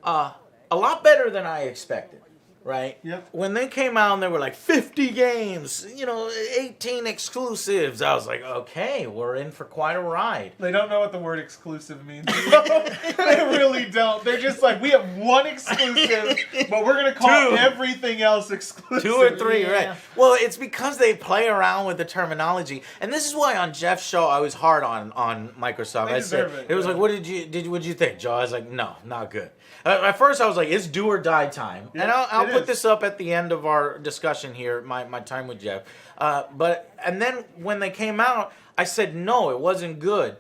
A lot better than I expected. Right? Yep. When they came out and they were like 50 games, 18 exclusives, I was like, okay, we're in for quite a ride. They don't know what the word exclusive means. They really don't. They're just like, we have one exclusive, but we're going to call everything else exclusive. 2 or 3, right? Well, it's because they play around with the terminology. And this is why on Jeff's show, I was hard on Microsoft. I said, it was like, what did you think, Joe? I was like, no, not good. At first, I was like, it's do or die time. Yeah, and I'll put this up at the end of our discussion here, my time with Jeff. And then when they came out, I said, no, it wasn't good.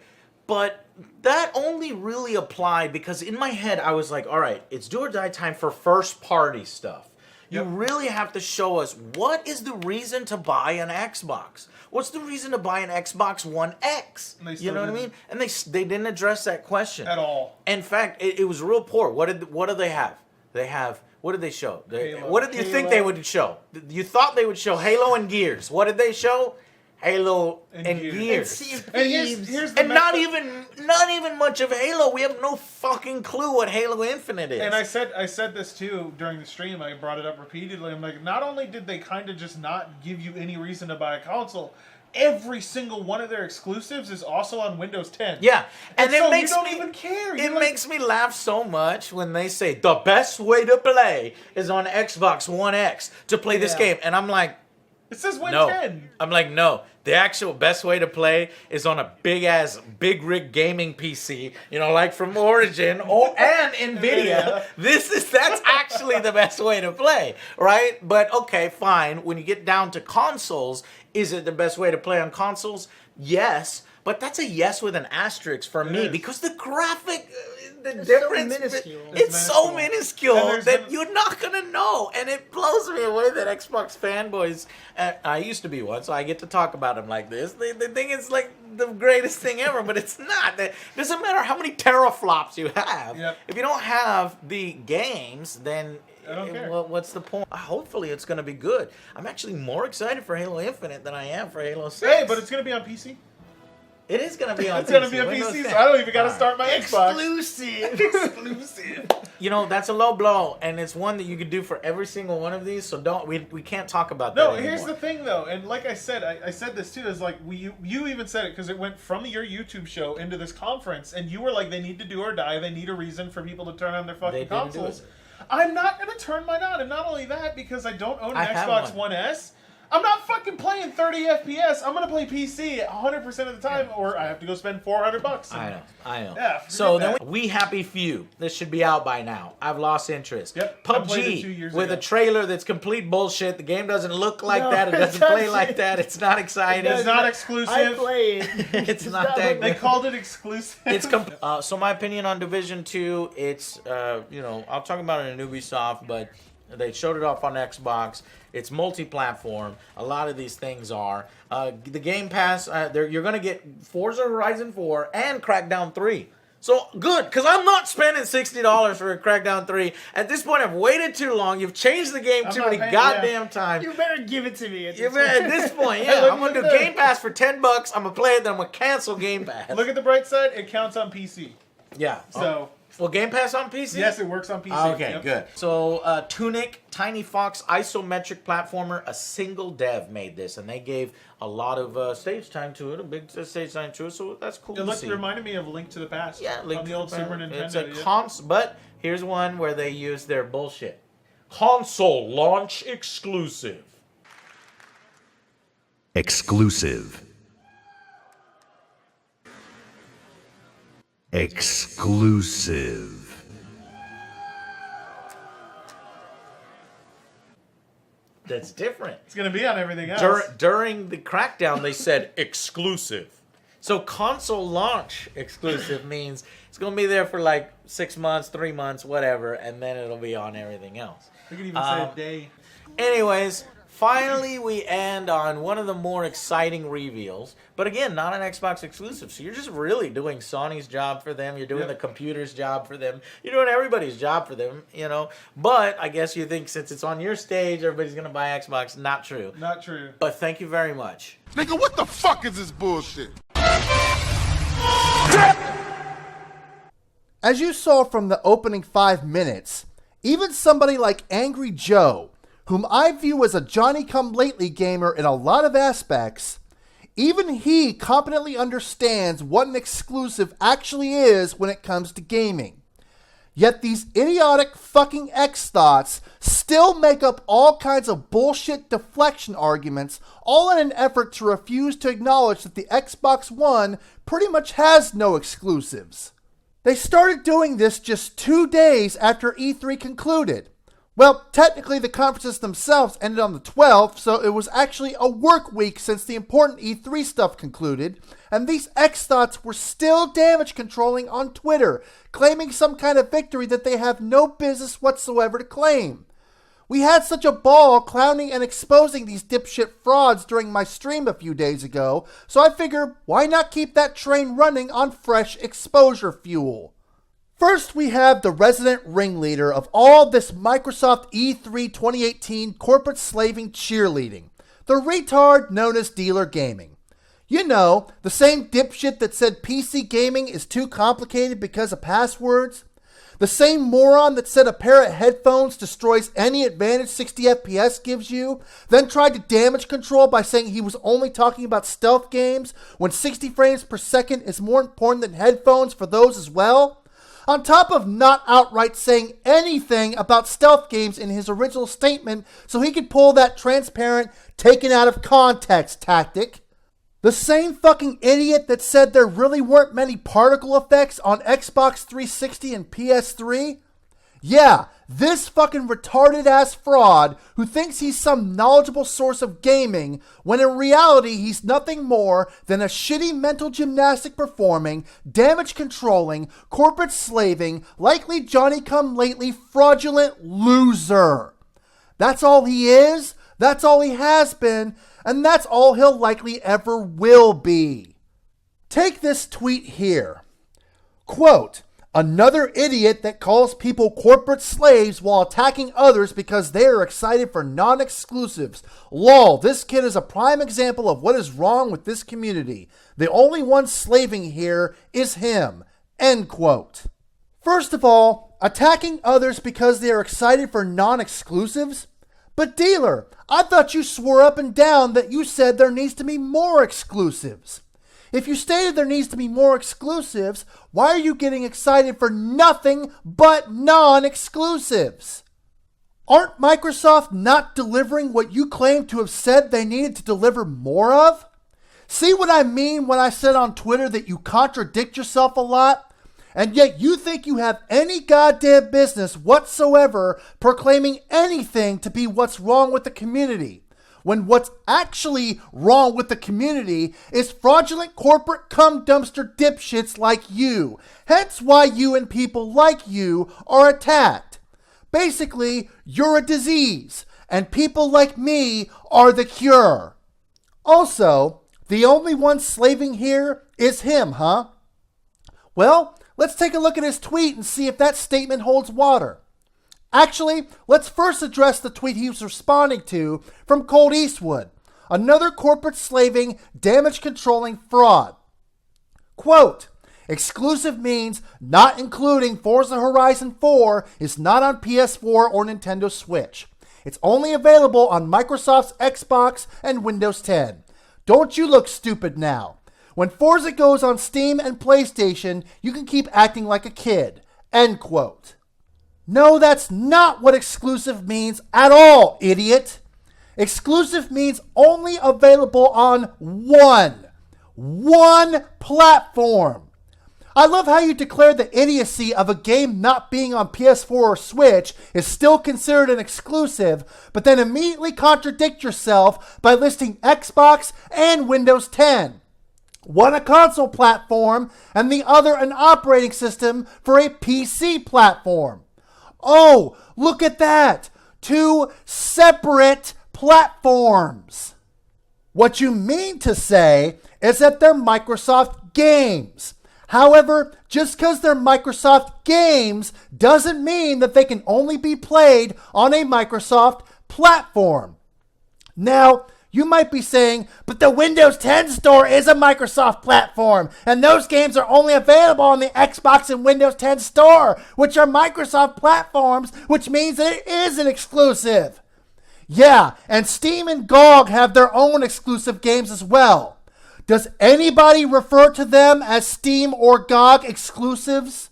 But that only really applied because in my head, I was like, all right, it's do or die time for first party stuff. You really have to show us what is the reason to buy an Xbox. What's the reason to buy an Xbox One X? You know what I mean? And they didn't address that question at all. In fact, it was real poor. What do they have? They have. What did they show? What did you think they would show? You thought they would show Halo and Gears. What did they show? Halo and Gears. And not even much of Halo. We have no fucking clue what Halo Infinite is. And I said this too during the stream. I brought it up repeatedly. I'm like, not only did they kind of just not give you any reason to buy a console, every single one of their exclusives is also on Windows 10. Yeah, and so it makes you don't even care. It makes me laugh so much when they say the best way to play is on Xbox One X to play this game, and I'm like, it says Win no. 10. I'm like, no. The actual best way to play is on a big rig gaming PC, like from Origin and Nvidia. That's actually the best way to play, right? But okay, fine. When you get down to consoles, is it the best way to play on consoles? Yes, but that's a yes with an asterisk for me because the graphic. It's so minuscule that you're not going to know. And it blows me away that Xbox fanboys, I used to be one, so I get to talk about them like this. They think it's like the greatest thing ever, but it's not. It doesn't matter how many teraflops you have. Yep. If you don't have the games, then I don't care. What's the point? Hopefully it's going to be good. I'm actually more excited for Halo Infinite than I am for Halo 6. Hey, but it's going to be on PC. It is going to be on PC. It's going to be on PC, so I don't even got to start my Xbox. Exclusive. That's a low blow, and it's one that you could do for every single one of these, so we can't talk about that anymore. Here's the thing, though, and like I said, I said this too, is like, you even said it, because it went from your YouTube show into this conference, and you were like, they need to do or die, they need a reason for people to turn on their fucking consoles. I'm not going to turn mine on, and not only that, because I don't own an Xbox One S, I'm not fucking playing 30 FPS. I'm gonna play PC 100% of the time, or I have to go spend $400. I know. Yeah. So then We Happy Few. This should be out by now. I've lost interest. Yep. PUBG with a trailer that's complete bullshit. The game doesn't look like that. It doesn't play like that. It's not exciting. It's not exclusive. I played. It's not that. They called it exclusive. So my opinion on Division 2, it's I'll talk about it in Ubisoft, but they showed it off on Xbox. It's multi-platform. A lot of these things are. The Game Pass, you're going to get Forza Horizon 4 and Crackdown 3. So, good, because I'm not spending $60 for a Crackdown 3. At this point, I've waited too long. You've changed the game too many goddamn times. You better give it to me. At this point, I'm going to do Game Pass for $10. I'm going to play it, then I'm going to cancel Game Pass. Look at the bright side. It counts on PC. Yeah. So... Well, Game Pass on PC? Yes, it works on PC. Okay, good. So, Tunic, Tiny Fox, isometric platformer, a single dev made this, and they gave a lot of stage time to it, a big stage time to it, so that's cool to see. It reminded me of Link to the Past. Yeah, Link on to the old the Super Past. Nintendo. It's a but here's one where they use their bullshit. Console launch exclusive. Exclusive. Exclusive. That's different. It's going to be on everything else. During the Crackdown, they said exclusive. So console launch exclusive means it's going to be there for like 6 months, 3 months, whatever, and then it'll be on everything else. We could even say a day. Anyways, finally we end on one of the more exciting reveals. But again, not an Xbox exclusive. So you're just really doing Sony's job for them. You're doing the computer's job for them. You're doing everybody's job for them, But I guess you think since it's on your stage, everybody's going to buy Xbox. Not true. Not true. But thank you very much. Nigga, what the fuck is this bullshit? As you saw from the opening 5 minutes, even somebody like Angry Joe, whom I view as a Johnny-come-lately gamer in a lot of aspects, even he competently understands what an exclusive actually is when it comes to gaming. Yet these idiotic fucking Xthoughts still make up all kinds of bullshit deflection arguments, all in an effort to refuse to acknowledge that the Xbox One pretty much has no exclusives. They started doing this just 2 days after E3 concluded. Well, technically the conferences themselves ended on the 12th, so it was actually a work week since the important E3 stuff concluded, and these Xthoughts were still damage controlling on Twitter, claiming some kind of victory that they have no business whatsoever to claim. We had such a ball clowning and exposing these dipshit frauds during my stream a few days ago, so I figured why not keep that train running on fresh exposure fuel. First, we have the resident ringleader of all this Microsoft E3 2018 corporate slaving cheerleading, the retard known as Dealer Gaming. You know, the same dipshit that said PC gaming is too complicated because of passwords. The same moron that said a pair of headphones destroys any advantage 60 FPS gives you, then tried to damage control by saying he was only talking about stealth games when 60 frames per second is more important than headphones for those as well. On top of not outright saying anything about stealth games in his original statement so he could pull that transparent, taken out of context tactic. The same fucking idiot that said there really weren't many particle effects on Xbox 360 and PS3. Yeah, this fucking retarded ass fraud who thinks he's some knowledgeable source of gaming when in reality he's nothing more than a shitty mental gymnastic performing, damage controlling, corporate slaving, likely Johnny-come-lately fraudulent loser. That's all he is, that's all he has been, and that's all he'll likely ever will be. Take this tweet here. Quote, "Another idiot that calls people corporate slaves while attacking others because they are excited for non-exclusives. Lol, this kid is a prime example of what is wrong with this community. The only one slaving here is him." End quote. First of all, attacking others because they are excited for non-exclusives? But Dealer, I thought you swore up and down that you said there needs to be more exclusives. If you stated there needs to be more exclusives, why are you getting excited for nothing but non-exclusives? Aren't Microsoft not delivering what you claim to have said they needed to deliver more of? See what I mean when I said on Twitter that you contradict yourself a lot? And yet you think you have any goddamn business whatsoever proclaiming anything to be what's wrong with the community, when what's actually wrong with the community is fraudulent corporate cum dumpster dipshits like you. Hence why you and people like you are attacked. Basically, you're a disease, and people like me are the cure. Also, the only one slaving here is him, huh? Well, let's take a look at his tweet and see if that statement holds water. Actually, let's first address the tweet he was responding to from Cold Eastwood, another corporate slaving, damage controlling fraud. Quote, "Exclusive means not including Forza Horizon 4 is not on PS4 or Nintendo Switch. It's only available on Microsoft's Xbox and Windows 10. Don't you look stupid now. When Forza goes on Steam and PlayStation, you can keep acting like a kid." End quote. No, that's not what exclusive means at all, idiot. Exclusive means only available on one platform. I love how you declare the idiocy of a game not being on PS4 or Switch is still considered an exclusive, but then immediately contradict yourself by listing Xbox and Windows 10. One a console platform, and the other an operating system for a PC platform. Oh, look at that! 2 separate platforms. What you mean to say is that they're Microsoft games. However, just because they're Microsoft games doesn't mean that they can only be played on a Microsoft platform. Now, You might be saying, but the Windows 10 store is a Microsoft platform, and those games are only available on the Xbox and Windows 10 store, which are Microsoft platforms, which means that it is an exclusive. Yeah, and Steam and GOG have their own exclusive games as well. Does anybody refer to them as Steam or GOG exclusives?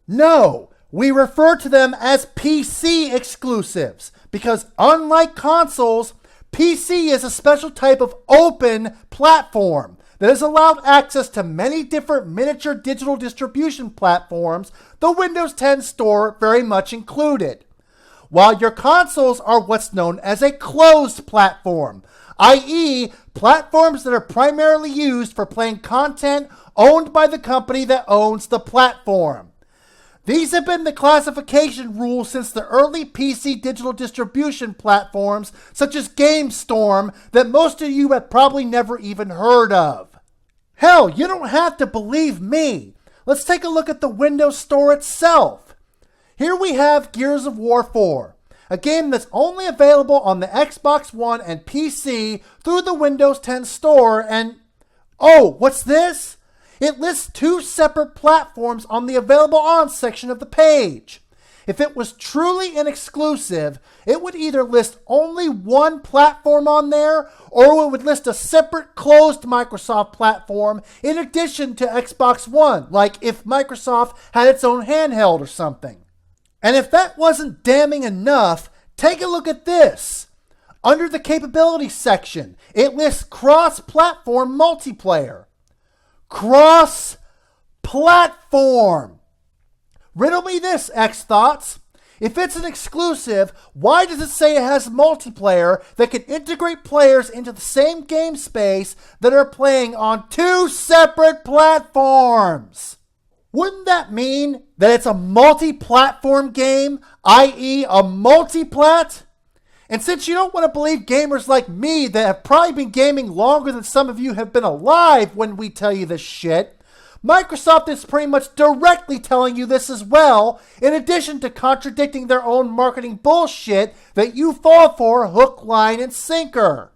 No, we refer to them as PC exclusives, because unlike consoles, PC is a special type of open platform that has allowed access to many different miniature digital distribution platforms, the Windows 10 store very much included. While your consoles are what's known as a closed platform, i.e., platforms that are primarily used for playing content owned by the company that owns the platform. These have been the classification rules since the early PC digital distribution platforms such as GameStorm that most of you have probably never even heard of. Hell, you don't have to believe me. Let's take a look at the Windows Store itself. Here we have Gears of War 4, a game that's only available on the Xbox One and PC through the Windows 10 store, and oh, what's this? It lists 2 separate platforms on the Available On section of the page. If it was truly an exclusive, it would either list only one platform on there, or it would list a separate closed Microsoft platform in addition to Xbox One, like if Microsoft had its own handheld or something. And if that wasn't damning enough, take a look at this. Under the capabilities section, it lists cross-platform multiplayer. Cross-platform. Riddle me this, Xthots. If it's an exclusive, why does it say it has multiplayer that can integrate players into the same game space that are playing on 2 separate platforms? Wouldn't that mean that it's a multi-platform game, i.e. a multiplat? And since you don't want to believe gamers like me that have probably been gaming longer than some of you have been alive when we tell you this shit, Microsoft is pretty much directly telling you this as well, in addition to contradicting their own marketing bullshit that you fall for hook, line, and sinker.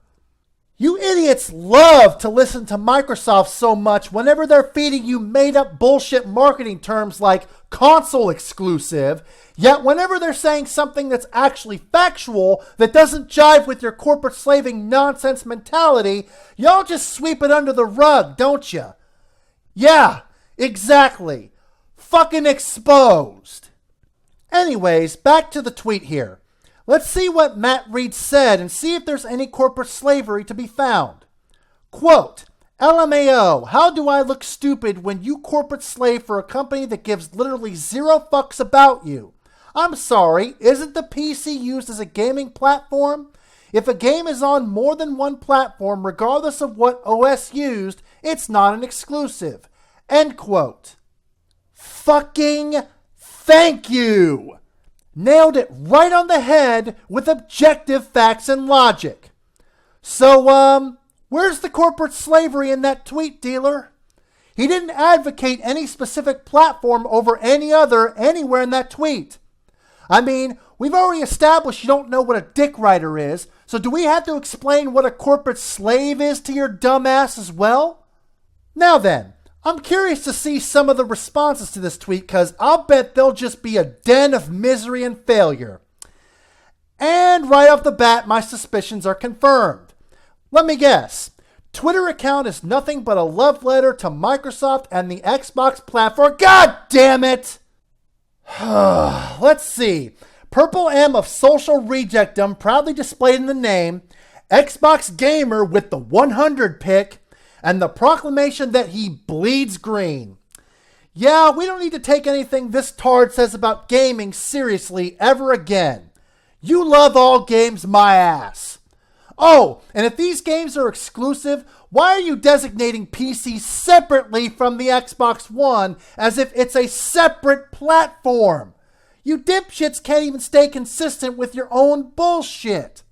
You idiots love to listen to Microsoft so much whenever they're feeding you made-up bullshit marketing terms like console exclusive, yet whenever they're saying something that's actually factual that doesn't jive with your corporate slaving nonsense mentality, y'all just sweep it under the rug, don't ya? Yeah, exactly. Fucking exposed. Anyways, back to the tweet here. Let's see what Matt Reed said and see if there's any corporate slavery to be found. Quote, LMAO, how do I look stupid when you corporate slave for a company that gives literally 0 fucks about you? I'm sorry, isn't the PC used as a gaming platform? If a game is on more than one platform, regardless of what OS used, it's not an exclusive. End quote. Fucking thank you! Nailed it right on the head with objective facts and logic. So, where's the corporate slavery in that tweet, dealer? He didn't advocate any specific platform over any other anywhere in that tweet. I mean, we've already established you don't know what a dick writer is, so do we have to explain what a corporate slave is to your dumb ass as well? Now then, I'm curious to see some of the responses to this tweet because I'll bet they'll just be a den of misery and failure. And right off the bat, my suspicions are confirmed. Let me guess. Twitter account is nothing but a love letter to Microsoft and the Xbox platform. God damn it! Let's see. Purple M of social rejectdom proudly displayed in the name, Xbox Gamer with the 100 pick, and the proclamation that he bleeds green. Yeah, we don't need to take anything this tard says about gaming seriously ever again. You love all games, my ass. Oh, and if these games are exclusive, why are you designating PC separately from the Xbox One as if it's a separate platform? You dipshits can't even stay consistent with your own bullshit.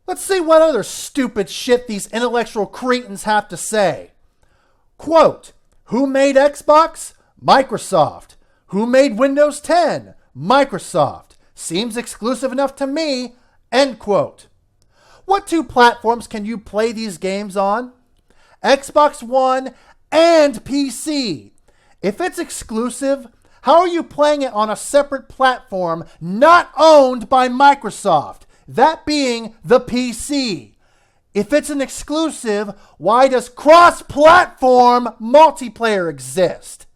Let's see what other stupid shit these intellectual cretins have to say. Quote, who made Xbox? Microsoft. Who made Windows 10? Microsoft. Seems exclusive enough to me. End quote. What two platforms can you play these games on? Xbox One and PC. If it's exclusive, how are you playing it on a separate platform not owned by Microsoft? That being the PC. If it's an exclusive, why does cross-platform multiplayer exist?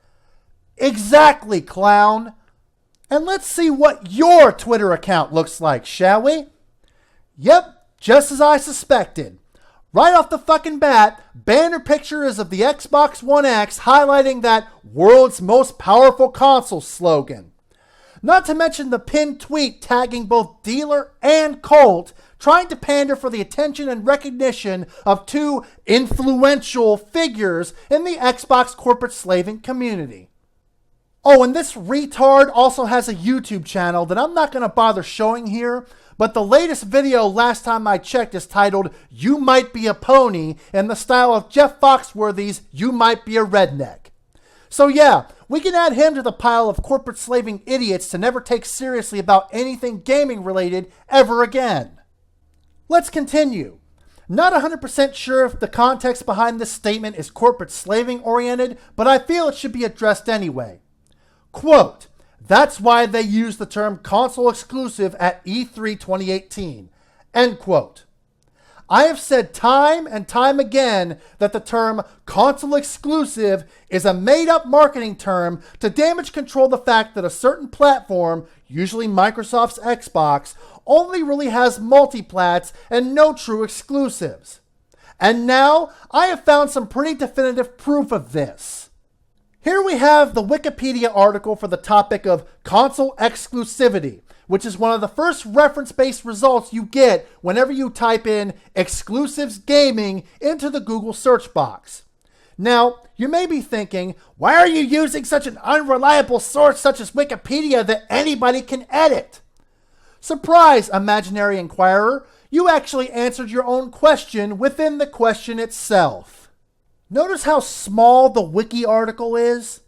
Exactly, clown. And let's see what your Twitter account looks like, shall we? Yep, just as I suspected. Right off the fucking bat, banner picture is of the Xbox One X highlighting that world's most powerful console slogan. Not to mention the pinned tweet tagging both dealer and Colt, trying to pander for the attention and recognition of two influential figures in the Xbox corporate slaving community. Oh, and this retard also has a YouTube channel that I'm not going to bother showing here, but the latest video last time I checked is titled, You Might Be a Pony, in the style of Jeff Foxworthy's You Might Be a Redneck. So yeah, we can add him to the pile of corporate slaving idiots to never take seriously about anything gaming related ever again. Let's continue. Not 100% sure if the context behind this statement is corporate slaving oriented, but I feel it should be addressed anyway. Quote, that's why they use the term console exclusive at E3 2018. End quote. I have said time and time again that the term console exclusive is a made-up marketing term to damage control the fact that a certain platform, usually Microsoft's Xbox, only really has multiplats and no true exclusives. And now I have found some pretty definitive proof of this. Here we have the Wikipedia article for the topic of console exclusivity, which is one of the first reference-based results you get whenever you type in exclusives gaming into the Google search box. Now, you may be thinking, why are you using such an unreliable source such as Wikipedia that anybody can edit? Surprise, imaginary inquirer, you actually answered your own question within the question itself. Notice how small the wiki article is?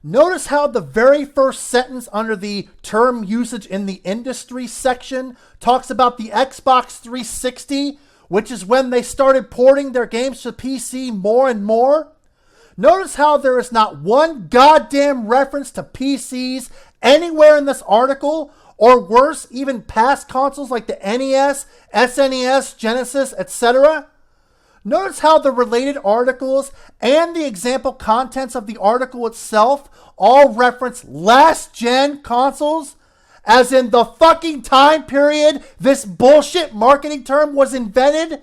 Notice how the very first sentence under the term usage in the industry section talks about the Xbox 360, which is when they started porting their games to PC more and more? Notice how there is not one goddamn reference to PCs anywhere in this article, or worse, even past consoles like the NES, SNES, Genesis, etc.? Notice how the related articles and the example contents of the article itself all reference last-gen consoles, as in the fucking time period this bullshit marketing term was invented?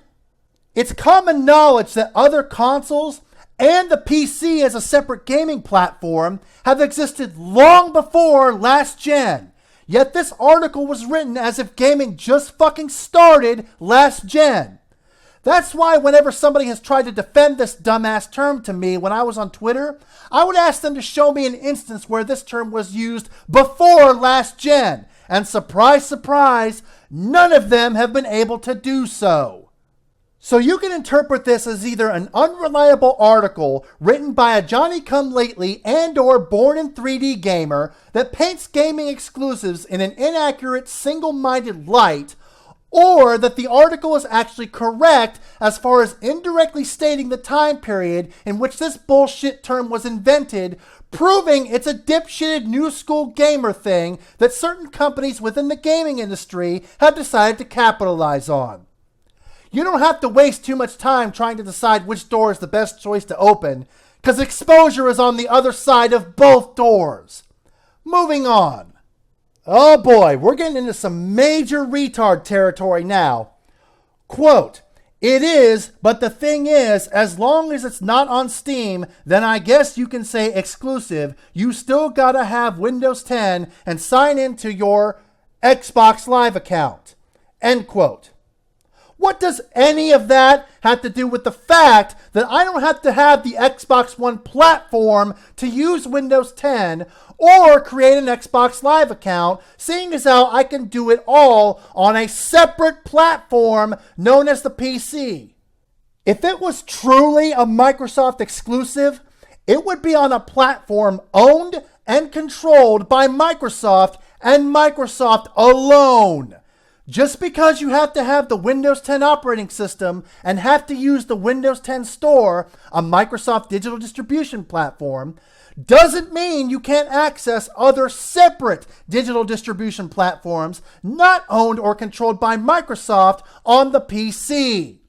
It's common knowledge that other consoles and the PC as a separate gaming platform have existed long before last gen. Yet this article was written as if gaming just fucking started last gen. That's why whenever somebody has tried to defend this dumbass term to me when I was on Twitter, I would ask them to show me an instance where this term was used before last gen. And surprise, surprise, none of them have been able to do so. So you can interpret this as either an unreliable article written by a Johnny-come-lately and or born in 3D gamer that paints gaming exclusives in an inaccurate, single-minded light, or that the article is actually correct as far as indirectly stating the time period in which this bullshit term was invented, proving it's a dipshitted new school gamer thing that certain companies within the gaming industry have decided to capitalize on. You don't have to waste too much time trying to decide which door is the best choice to open, because exposure is on the other side of both doors. Moving on. Oh boy, we're getting into some major retard territory now. Quote, it is, but the thing is, as long as it's not on Steam, then I guess you can say exclusive. You still gotta have Windows 10 and sign into your Xbox Live account. End quote. What does any of that have to do with the fact that I don't have to have the Xbox One platform to use Windows 10 or create an Xbox Live account, seeing as how I can do it all on a separate platform known as the PC? If it was truly a Microsoft exclusive, it would be on a platform owned and controlled by Microsoft and Microsoft alone. Just because you have to have the Windows 10 operating system and have to use the Windows 10 Store, a Microsoft digital distribution platform, doesn't mean you can't access other separate digital distribution platforms not owned or controlled by Microsoft on the PC.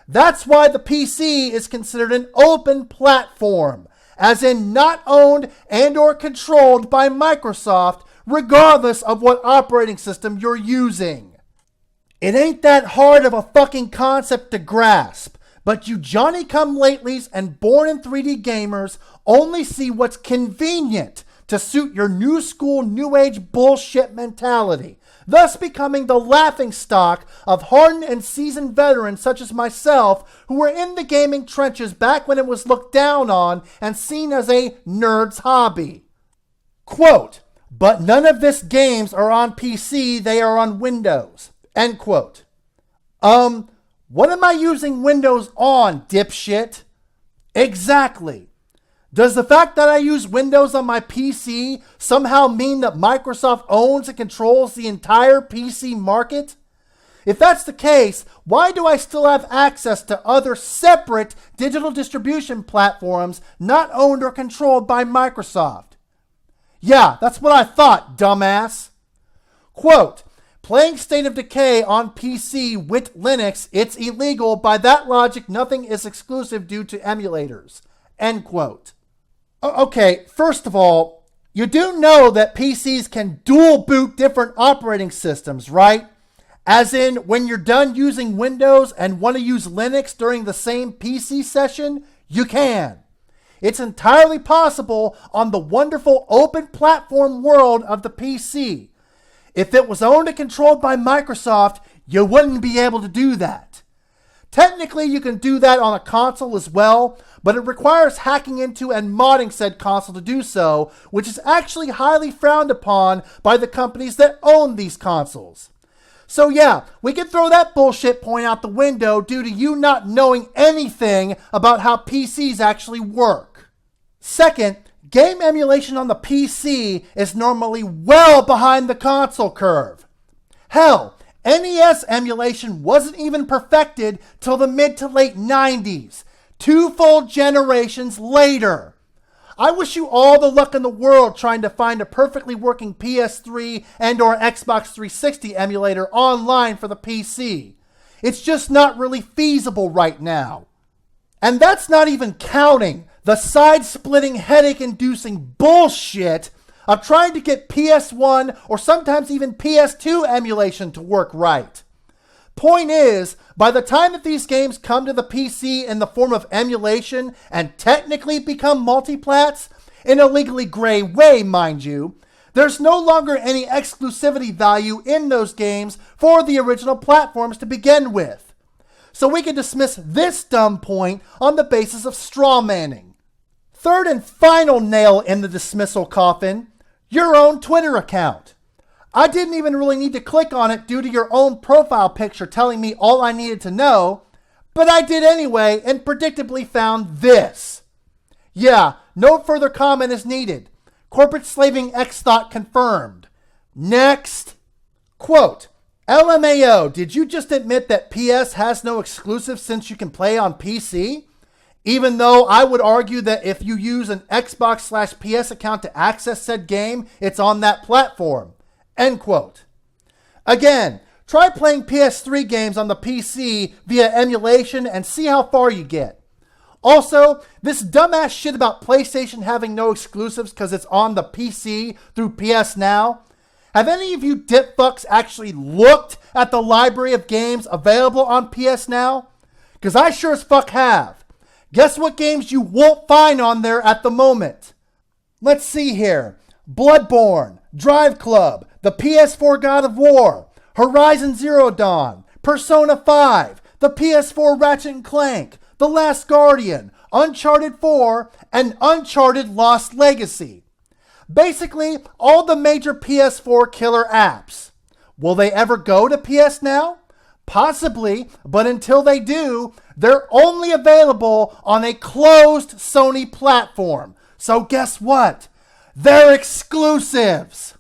That's why the PC is considered an open platform, as in not owned and or controlled by Microsoft, regardless of what operating system you're using. It ain't that hard of a fucking concept to grasp, but you Johnny-come-latelys and born-in-3D gamers only see what's convenient to suit your new school, new age bullshit mentality, thus becoming the laughingstock of hardened and seasoned veterans such as myself who were in the gaming trenches back when it was looked down on and seen as a nerd's hobby. Quote, but none of this games are on PC, they are on Windows. End quote. What am I using Windows on, dipshit? Exactly. Does the fact that I use Windows on my PC somehow mean that Microsoft owns and controls the entire PC market? If that's the case, why do I still have access to other separate digital distribution platforms not owned or controlled by Microsoft? Yeah, that's what I thought, dumbass. Quote, playing State of Decay on PC with Linux, it's illegal. By that logic, nothing is exclusive due to emulators. End quote. Okay, first of all, you do know that PCs can dual boot different operating systems, right? As in, when you're done using Windows and want to use Linux during the same PC session, you can. It's entirely possible on the wonderful open platform world of the PC. If it was owned and controlled by Microsoft, you wouldn't be able to do that. Technically, you can do that on a console as well, but it requires hacking into and modding said console to do so, which is actually highly frowned upon by the companies that own these consoles. So yeah, we can throw that bullshit point out the window due to you not knowing anything about how PCs actually work. Second, game emulation on the PC is normally well behind the console curve. Hell, NES emulation wasn't even perfected till the mid to late 90s, 2 full generations later. I wish you all the luck in the world trying to find a perfectly working PS3 and or Xbox 360 emulator online for the PC. It's just not really feasible right now. And that's not even counting the side-splitting, headache-inducing bullshit of trying to get PS1 or sometimes even PS2 emulation to work right. Point is, by the time that these games come to the PC in the form of emulation and technically become multiplats, in a legally gray way, mind you, there's no longer any exclusivity value in those games for the original platforms to begin with. So we can dismiss this dumb point on the basis of straw manning. Third and final nail in the dismissal coffin, your own Twitter account. I didn't even really need to click on it due to your own profile picture telling me all I needed to know, but I did anyway and predictably found this. Yeah, no further comment is needed. Corporate slaving Xthot confirmed. Next. Quote, LMAO, did you just admit that PS has no exclusive since you can play on PC? Even though I would argue that if you use an Xbox/PS account to access said game, it's on that platform. End quote. Again, try playing PS3 games on the PC via emulation and see how far you get. Also, this dumbass shit about PlayStation having no exclusives because it's on the PC through PS Now. Have any of you dipfucks actually looked at the library of games available on PS Now? Because I sure as fuck have. Guess what games you won't find on there at the moment? Let's see here. Bloodborne, Drive Club, the PS4 God of War, Horizon Zero Dawn, Persona 5, the PS4 Ratchet & Clank, The Last Guardian, Uncharted 4, and Uncharted Lost Legacy. Basically, all the major PS4 killer apps. Will they ever go to PS Now? Possibly, but until they do, they're only available on a closed Sony platform. So guess what? They're exclusives.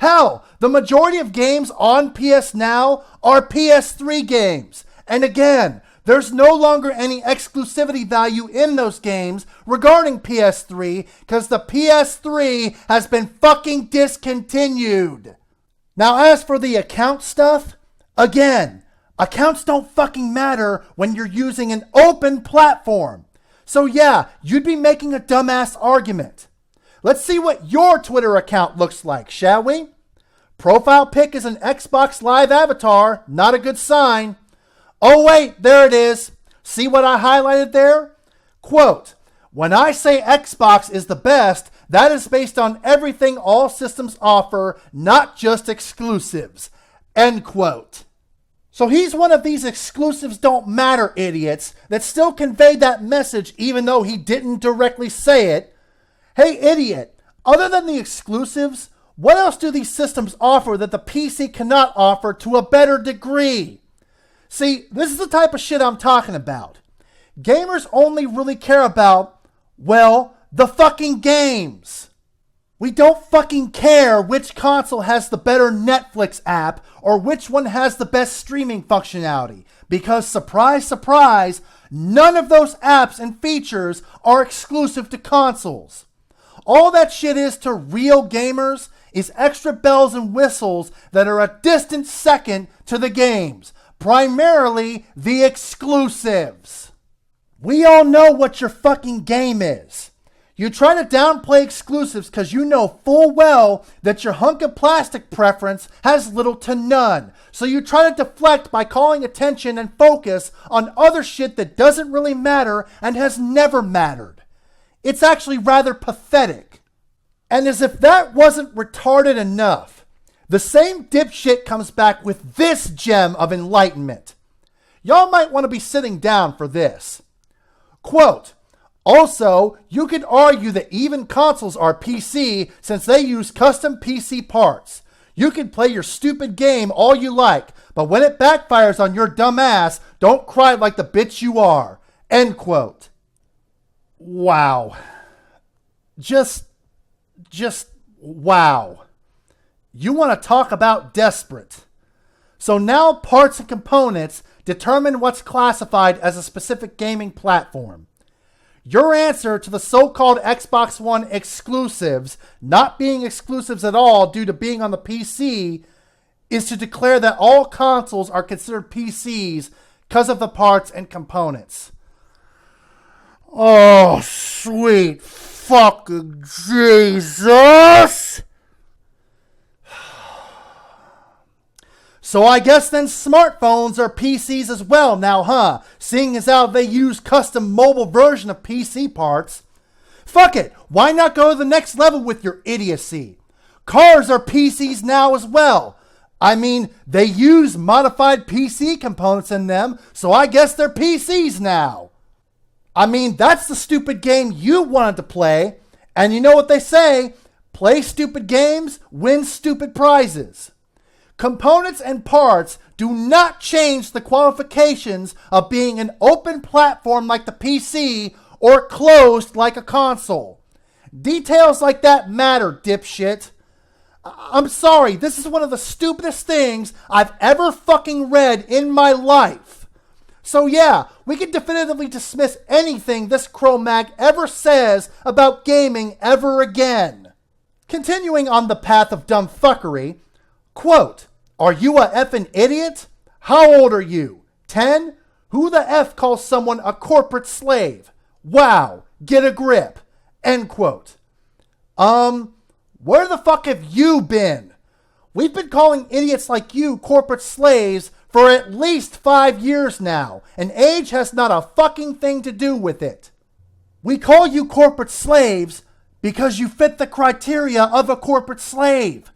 Hell, the majority of games on PS Now are PS3 games. And again, there's no longer any exclusivity value in those games regarding PS3 because the PS3 has been fucking discontinued. Now, as for the account stuff, again, accounts don't fucking matter when you're using an open platform. So yeah, you'd be making a dumbass argument. Let's see what your Twitter account looks like, shall we? Profile pic is an Xbox Live avatar, not a good sign. Oh wait, there it is. See what I highlighted there? Quote, when I say Xbox is the best, that is based on everything all systems offer, not just exclusives. End quote. So he's one of these exclusives don't matter idiots that still conveyed that message even though he didn't directly say it. Hey idiot, other than the exclusives, what else do these systems offer that the PC cannot offer to a better degree? See, this is the type of shit I'm talking about. Gamers only really care about, well, the fucking games. We don't fucking care which console has the better Netflix app or which one has the best streaming functionality. Because surprise, surprise, none of those apps and features are exclusive to consoles. All that shit is to real gamers is extra bells and whistles that are a distant second to the games. Primarily the exclusives. We all know what your fucking game is. You try to downplay exclusives because you know full well that your hunk of plastic preference has little to none. So you try to deflect by calling attention and focus on other shit that doesn't really matter and has never mattered. It's actually rather pathetic. And as if that wasn't retarded enough, the same dipshit comes back with this gem of enlightenment. Y'all might want to be sitting down for this. Quote, also, you could argue that even consoles are PC since they use custom PC parts. You can play your stupid game all you like, but when it backfires on your dumb ass, don't cry like the bitch you are. End quote. Wow. Just wow. You want to talk about desperate. So now parts and components determine what's classified as a specific gaming platform. Your answer to the so-called Xbox One exclusives not being exclusives at all due to being on the PC is to declare that all consoles are considered PCs because of the parts and components. Oh, sweet fucking Jesus! So I guess then smartphones are PCs as well now, huh? Seeing as how they use custom mobile version of PC parts. Fuck it, why not go to the next level with your idiocy? Cars are PCs now as well. I mean, they use modified PC components in them, so I guess they're PCs now. I mean, that's the stupid game you wanted to play, and you know what they say? Play stupid games, win stupid prizes. Components and parts do not change the qualifications of being an open platform like the PC or closed like a console. Details like that matter, dipshit. I'm sorry, this is one of the stupidest things I've ever fucking read in my life. So yeah, we can definitively dismiss anything this Cro-Mag ever says about gaming ever again. Continuing on the path of dumb fuckery, quote, are you a effing idiot? How old are you? 10? Who the F calls someone a corporate slave? Wow, get a grip. End quote. Where the fuck have you been? We've been calling idiots like you corporate slaves for at least 5 years now, and age has not a fucking thing to do with it. We call you corporate slaves because you fit the criteria of a corporate slave.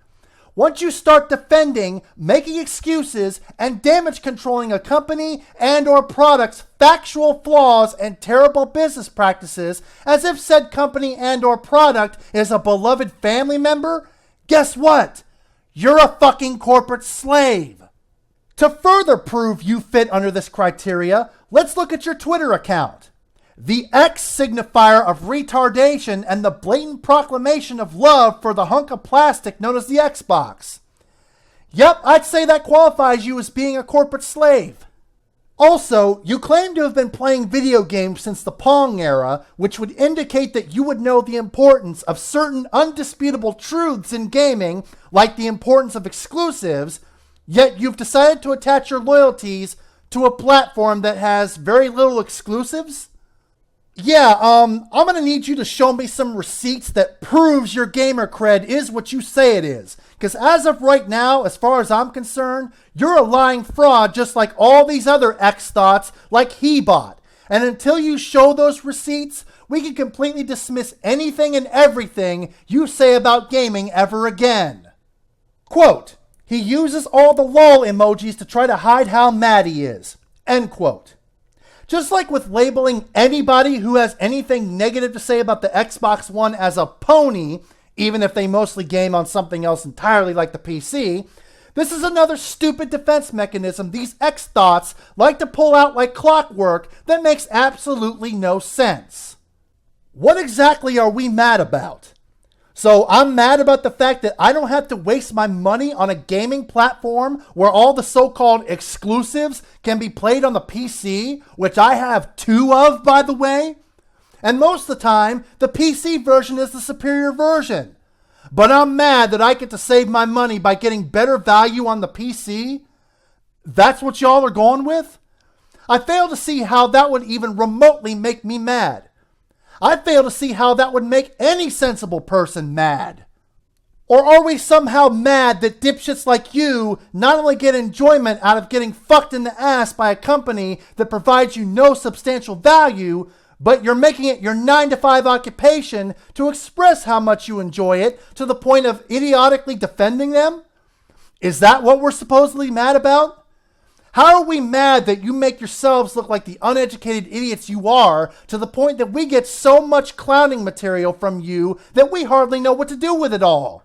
Once you start defending, making excuses, and damage controlling a company and or product's factual flaws and terrible business practices as if said company and or product is a beloved family member, guess what? You're a fucking corporate slave. To further prove you fit under this criteria, let's look at your Twitter account. the X signifier of retardation and the blatant proclamation of love for the hunk of plastic known as the Xbox. Yep, I'd say that qualifies you as being a corporate slave. Also, you claim to have been playing video games since the Pong era, which would indicate that you would know the importance of certain undisputable truths in gaming, like the importance of exclusives, yet you've decided to attach your loyalties to a platform that has very little exclusives? Yeah, I'm gonna need you to show me some receipts that proves your gamer cred is what you say it is. Because as of right now, as far as I'm concerned, you're a lying fraud just like all these other Xthoughts like Hebot. And until you show those receipts, we can completely dismiss anything and everything you say about gaming ever again. Quote, he uses all the lol emojis to try to hide how mad he is. End quote. Just like with labeling anybody who has anything negative to say about the Xbox One as a pony, even if they mostly game on something else entirely like the PC, this is another stupid defense mechanism these Xthoughts like to pull out like clockwork that makes absolutely no sense. What exactly are we mad about? So I'm mad about the fact that I don't have to waste my money on a gaming platform where all the so-called exclusives can be played on the PC, which I have 2 of, by the way. And most of the time, the PC version is the superior version. But I'm mad that I get to save my money by getting better value on the PC. That's what y'all are going with? I fail to see how that would even remotely make me mad. I fail to see how that would make any sensible person mad. Or are we somehow mad that dipshits like you not only get enjoyment out of getting fucked in the ass by a company that provides you no substantial value, but you're making it your 9-to-5 occupation to express how much you enjoy it to the point of idiotically defending them? Is that what we're supposedly mad about? How are we mad that you make yourselves look like the uneducated idiots you are to the point that we get so much clowning material from you that we hardly know what to do with it all?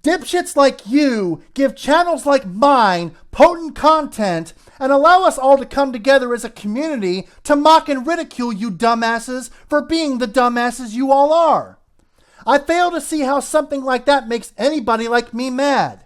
Dipshits like you give channels like mine potent content and allow us all to come together as a community to mock and ridicule you dumbasses for being the dumbasses you all are. I fail to see how something like that makes anybody like me mad.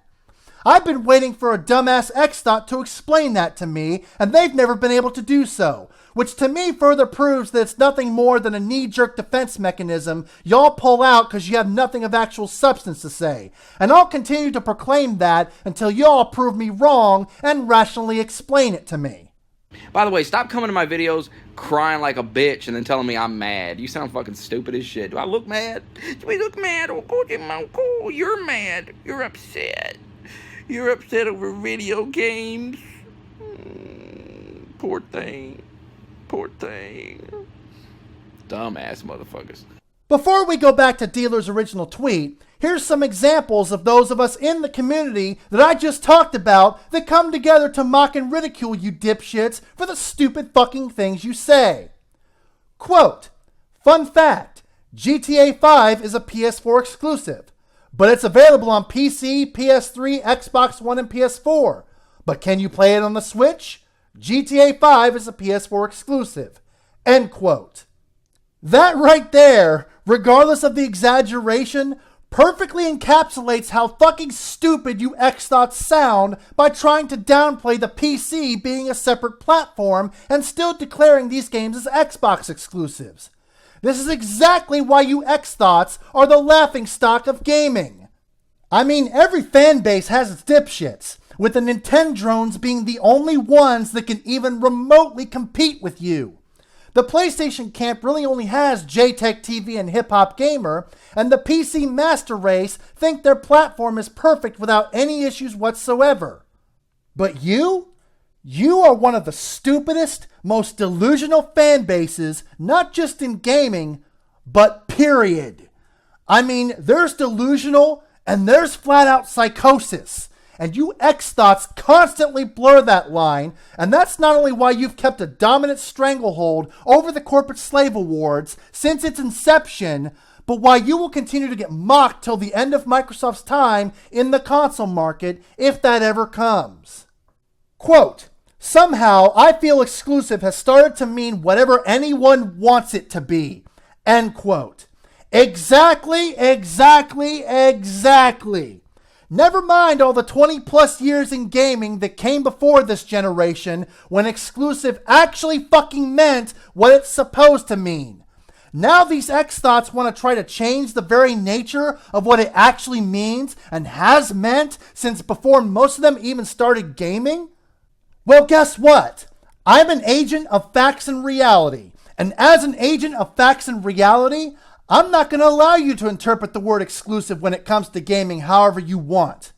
I've been waiting for a dumbass Xthot to explain that to me, and they've never been able to do so, which to me further proves that it's nothing more than a knee-jerk defense mechanism y'all pull out because you have nothing of actual substance to say. And I'll continue to proclaim that until y'all prove me wrong and rationally explain it to me. By the way, stop coming to my videos crying like a bitch and then telling me I'm mad. You sound fucking stupid as shit. Do I look mad? Do we look mad? Oh, you're mad. You're upset. You're upset over video games. Poor thing. Poor thing. Dumbass motherfuckers. Before we go back to Dealer's original tweet, here's some examples of those of us in the community that I just talked about that come together to mock and ridicule you dipshits for the stupid fucking things you say. Quote, fun fact, GTA 5 is a PS4 exclusive, but it's available on PC, PS3, Xbox One, and PS4. But can you play it on the Switch? GTA 5 is a PS4 exclusive. End quote. That right there, regardless of the exaggeration, perfectly encapsulates how fucking stupid you Xthots sound by trying to downplay the PC being a separate platform and still declaring these games as Xbox exclusives. This is exactly why you Xthots are the laughingstock of gaming. I mean, every fan base has its dipshits, with the Nintendrones being the only ones that can even remotely compete with you. The PlayStation camp really only has JTech TV and Hip Hop Gamer, and the PC Master Race think their platform is perfect without any issues whatsoever. But you are one of the stupidest, most delusional fan bases, not just in gaming, but period. I mean, there's delusional and there's flat out psychosis. And you Xthots constantly blur that line, and that's not only why you've kept a dominant stranglehold over the corporate slave awards since its inception, but why you will continue to get mocked till the end of Microsoft's time in the console market, if that ever comes. Quote, Somehow, I feel exclusive has started to mean whatever anyone wants it to be. End quote. Exactly. Never mind all the 20 plus years in gaming that came before this generation when exclusive actually fucking meant what it's supposed to mean. Now these Xthoughts want to try to change the very nature of what it actually means and has meant since before most of them even started gaming? Well, guess what? I'm an agent of facts and reality. And as an agent of facts and reality, I'm not going to allow you to interpret the word exclusive when it comes to gaming however you want.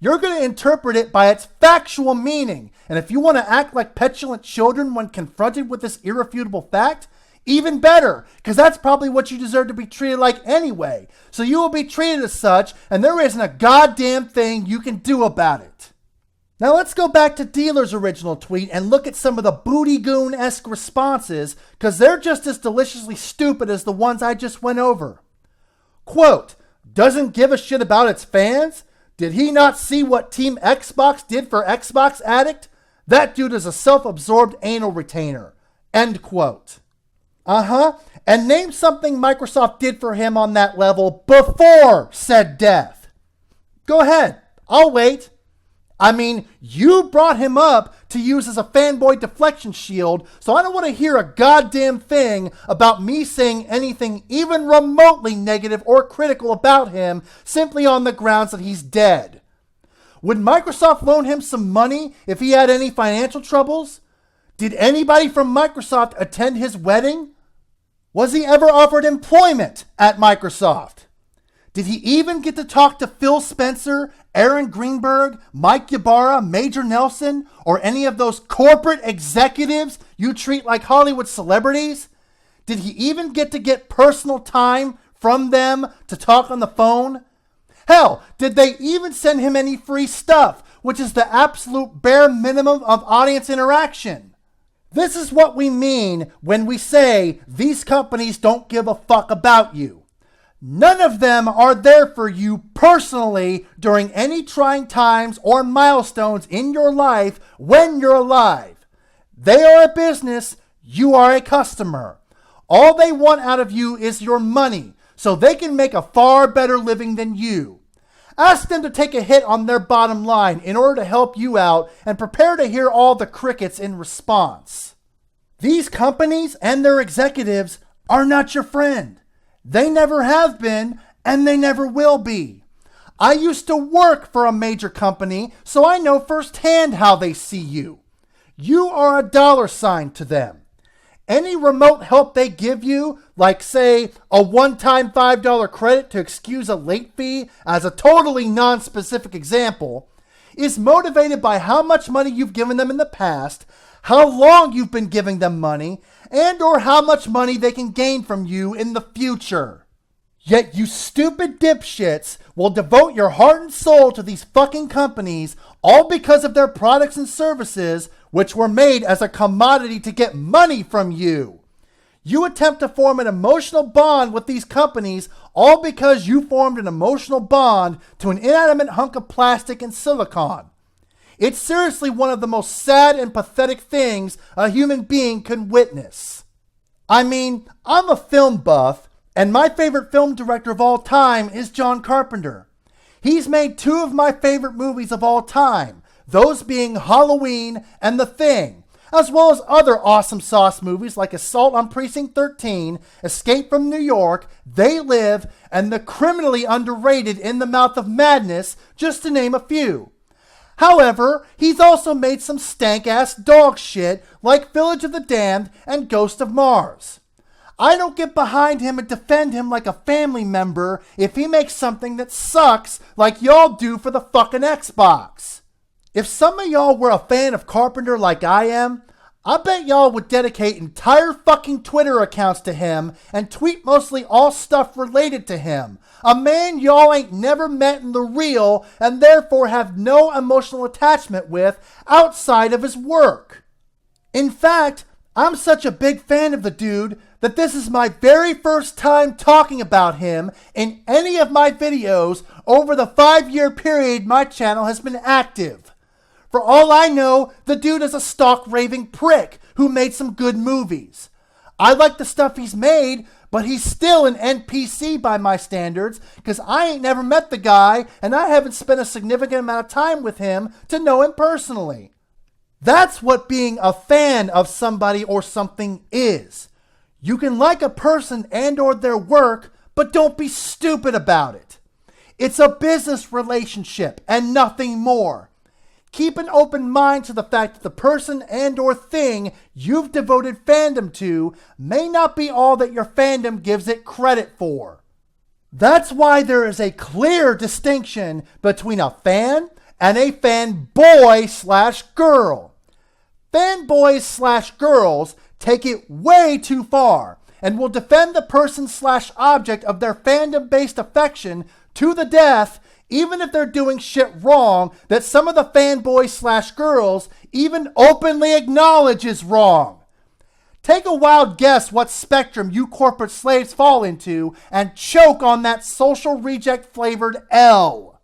You're going to interpret it by its factual meaning. And if you want to act like petulant children when confronted with this irrefutable fact, even better, because that's probably what you deserve to be treated like anyway. So you will be treated as such, and there isn't a goddamn thing you can do about it. Now let's go back to Dealer's original tweet and look at some of the booty goon-esque responses, because they're just as deliciously stupid as the ones I just went over. Quote, doesn't give a shit about its fans? Did he not see what Team Xbox did for Xbox Addict? That dude is a self-absorbed anal retainer. End quote. And name something Microsoft did for him on that level before said death. Go ahead. I'll wait. I mean, you brought him up to use as a fanboy deflection shield, so I don't want to hear a goddamn thing about me saying anything even remotely negative or critical about him simply on the grounds that he's dead. Would Microsoft loan him some money if he had any financial troubles? Did anybody from Microsoft attend his wedding? Was he ever offered employment at Microsoft? Did he even get to talk to Phil Spencer, Aaron Greenberg, Mike Ybarra, Major Nelson, or any of those corporate executives you treat like Hollywood celebrities? Did he even get to get personal time from them to talk on the phone? Hell, did they even send him any free stuff, which is the absolute bare minimum of audience interaction? This is what we mean when we say these companies don't give a fuck about you. None of them are there for you personally during any trying times or milestones in your life when you're alive. They are a business, you are a customer. All they want out of you is your money, so they can make a far better living than you. Ask them to take a hit on their bottom line in order to help you out and prepare to hear all the crickets in response. These companies and their executives are not your friend. They never have been, and they never will be. I used to work for a major company, so I know firsthand how they see you. You are a dollar sign to them. Any remote help they give you, like say a one-time $5 credit to excuse a late fee as a totally non-specific example, is motivated by how much money you've given them in the past, how long you've been giving them money, and or how much money they can gain from you in the future. Yet you stupid dipshits will devote your heart and soul to these fucking companies all because of their products and services, which were made as a commodity to get money from you. You attempt to form an emotional bond with these companies all because you formed an emotional bond to an inanimate hunk of plastic and silicone. It's seriously one of the most sad and pathetic things a human being can witness. I mean, I'm a film buff, and my favorite film director of all time is John Carpenter. He's made two of my favorite movies of all time, those being Halloween and The Thing, as well as other awesome sauce movies like Assault on Precinct 13, Escape from New York, They Live, and the criminally underrated In the Mouth of Madness, just to name a few. However, he's also made some stank-ass dog shit like Village of the Damned and Ghost of Mars. I don't get behind him and defend him like a family member if he makes something that sucks like y'all do for the fucking Xbox. If some of y'all were a fan of Carpenter like I am, I bet y'all would dedicate entire fucking Twitter accounts to him and tweet mostly all stuff related to him. A man y'all ain't never met in the real and therefore have no emotional attachment with outside of his work. In fact, I'm such a big fan of the dude that this is my very first time talking about him in any of my videos over the 5-year period my channel has been active. For all I know, the dude is a stock raving prick who made some good movies. I like the stuff he's made, but he's still an NPC by my standards, because I ain't never met the guy and I haven't spent a significant amount of time with him to know him personally. That's what being a fan of somebody or something is. You can like a person and or their work, but don't be stupid about it. It's a business relationship and nothing more. Keep an open mind to the fact that the person and or thing you've devoted fandom to may not be all that your fandom gives it credit for. That's why there is a clear distinction between a fan and a fanboy/girl. Fanboys/girls take it way too far and will defend the person/object of their fandom-based affection to the death, even if they're doing shit wrong that some of the fanboys/girls even openly acknowledge is wrong. Take a wild guess what spectrum you corporate slaves fall into and choke on that social reject flavored L.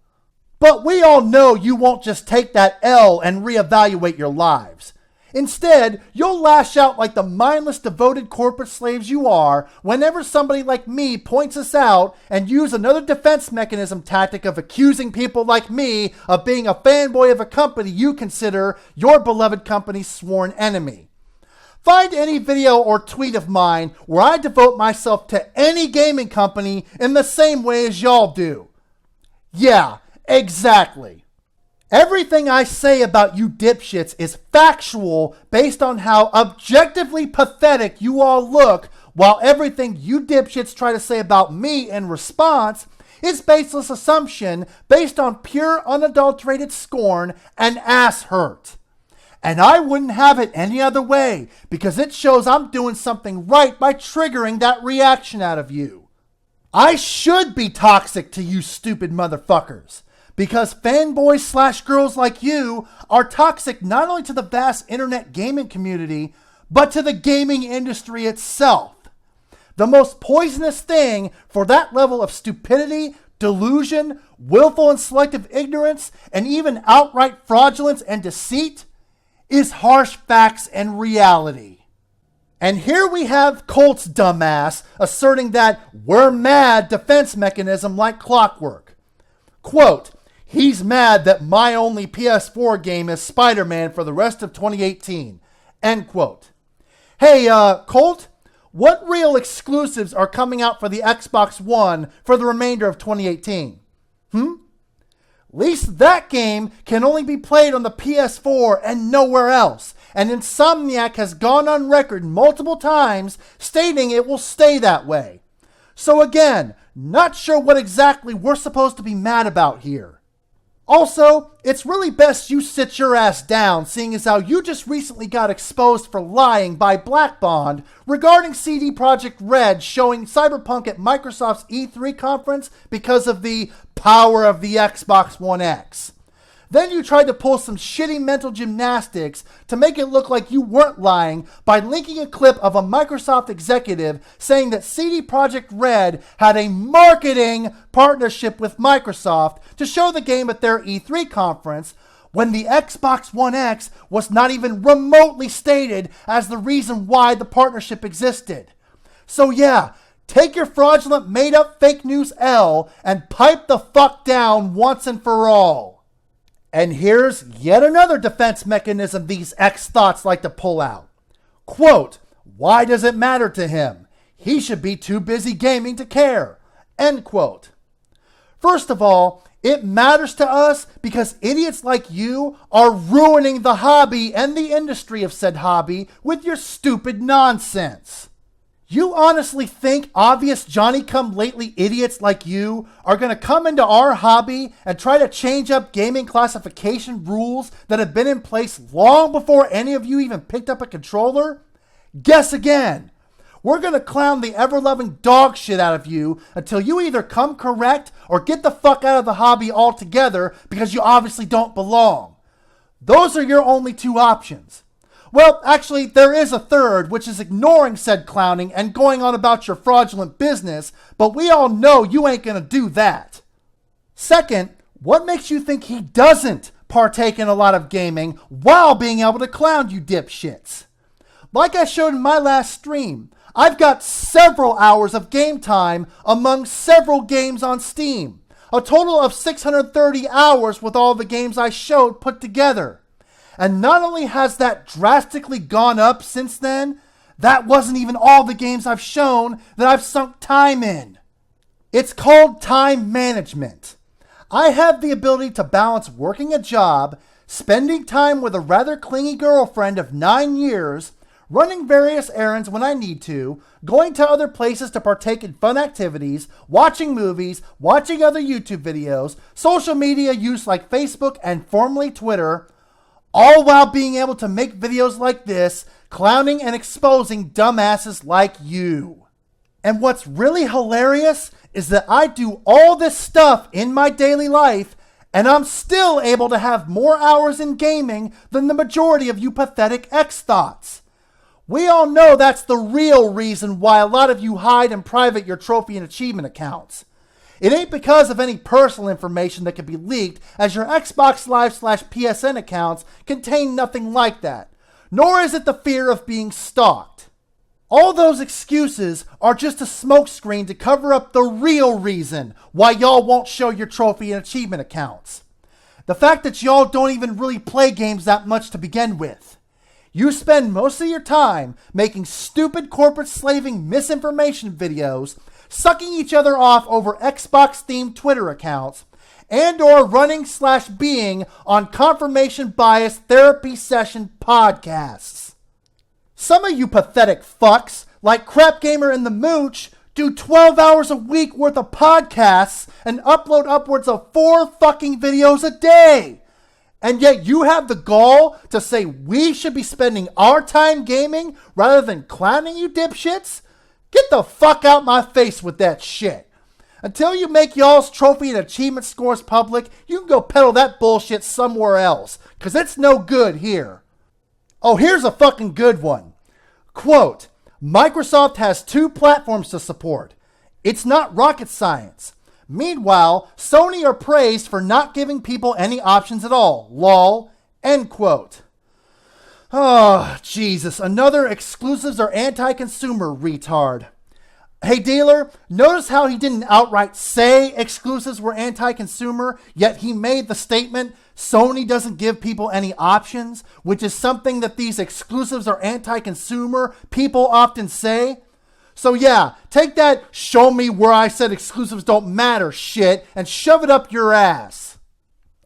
But we all know you won't just take that L and reevaluate your lives. Instead, you'll lash out like the mindless, devoted corporate slaves you are whenever somebody like me points us out and use another defense mechanism tactic of accusing people like me of being a fanboy of a company you consider your beloved company's sworn enemy. Find any video or tweet of mine where I devote myself to any gaming company in the same way as y'all do. Yeah, exactly. Everything I say about you dipshits is factual based on how objectively pathetic you all look, while everything you dipshits try to say about me in response is baseless assumption based on pure unadulterated scorn and ass hurt. And I wouldn't have it any other way, because it shows I'm doing something right by triggering that reaction out of you. I should be toxic to you stupid motherfuckers. Because fanboys/girls like you are toxic not only to the vast internet gaming community, but to the gaming industry itself. The most poisonous thing for that level of stupidity, delusion, willful and selective ignorance, and even outright fraudulence and deceit is harsh facts and reality. And here we have Colt's dumbass asserting that we're mad defense mechanism like clockwork. Quote, he's mad that my only PS4 game is Spider-Man for the rest of 2018. End quote. Hey, Colt, what real exclusives are coming out for the Xbox One for the remainder of 2018? At least that game can only be played on the PS4 and nowhere else. And Insomniac has gone on record multiple times stating it will stay that way. So again, not sure what exactly we're supposed to be mad about here. Also, it's really best you sit your ass down, seeing as how you just recently got exposed for lying by Black Bond regarding CD Projekt Red showing Cyberpunk at Microsoft's E3 conference because of the power of the Xbox One X. Then you tried to pull some shitty mental gymnastics to make it look like you weren't lying by linking a clip of a Microsoft executive saying that CD Projekt Red had a marketing partnership with Microsoft to show the game at their E3 conference, when the Xbox One X was not even remotely stated as the reason why the partnership existed. So yeah, take your fraudulent made-up fake news L and pipe the fuck down once and for all. And here's yet another defense mechanism these Xthoughts like to pull out. Quote, why does it matter to him? He should be too busy gaming to care. End quote. First of all, it matters to us because idiots like you are ruining the hobby and the industry of said hobby with your stupid nonsense. You honestly think obvious Johnny-come-lately idiots like you are going to come into our hobby and try to change up gaming classification rules that have been in place long before any of you even picked up a controller? Guess again. We're going to clown the ever-loving dog shit out of you until you either come correct or get the fuck out of the hobby altogether because you obviously don't belong. Those are your only two options. Well, actually, there is a third, which is ignoring said clowning and going on about your fraudulent business, but we all know you ain't gonna do that. Second, what makes you think he doesn't partake in a lot of gaming while being able to clown you dipshits. Like I showed in my last stream, I've got several hours of game time among several games on Steam. A total of 630 hours with all the games I showed put together. And not only has that drastically gone up since then, that wasn't even all the games I've shown that I've sunk time in. It's called time management. I have the ability to balance working a job, spending time with a rather clingy girlfriend of 9 years, running various errands when I need to, going to other places to partake in fun activities, watching movies, watching other YouTube videos, social media use like Facebook and formerly Twitter, all while being able to make videos like this, clowning and exposing dumbasses like you. And what's really hilarious is that I do all this stuff in my daily life, and I'm still able to have more hours in gaming than the majority of you pathetic Xthoughts. We all know that's the real reason why a lot of you hide and private your trophy and achievement accounts. It ain't because of any personal information that can be leaked, as your Xbox Live/PSN accounts contain nothing like that. Nor is it the fear of being stalked. All those excuses are just a smokescreen to cover up the real reason why y'all won't show your trophy and achievement accounts. The fact that y'all don't even really play games that much to begin with. You spend most of your time making stupid corporate slaving misinformation videos, sucking each other off over Xbox-themed Twitter accounts, and or running/being on confirmation bias therapy session podcasts. Some of you pathetic fucks, like Crap Gamer and the Mooch, do 12 hours a week worth of podcasts and upload upwards of 4 fucking videos a day. And yet you have the gall to say we should be spending our time gaming rather than clowning you dipshits? Get the fuck out my face with that shit. Until you make y'all's trophy and achievement scores public, you can go peddle that bullshit somewhere else, because it's no good here. Oh, here's a fucking good one. Quote, Microsoft has 2 platforms to support. It's not rocket science. Meanwhile, Sony are praised for not giving people any options at all. Lol. End quote. Oh, Jesus. Another exclusives are anti-consumer retard. Hey, dealer, notice how he didn't outright say exclusives were anti-consumer, yet he made the statement, Sony doesn't give people any options, which is something that these exclusives are anti-consumer people often say. So yeah, take that show me where I said exclusives don't matter shit and shove it up your ass.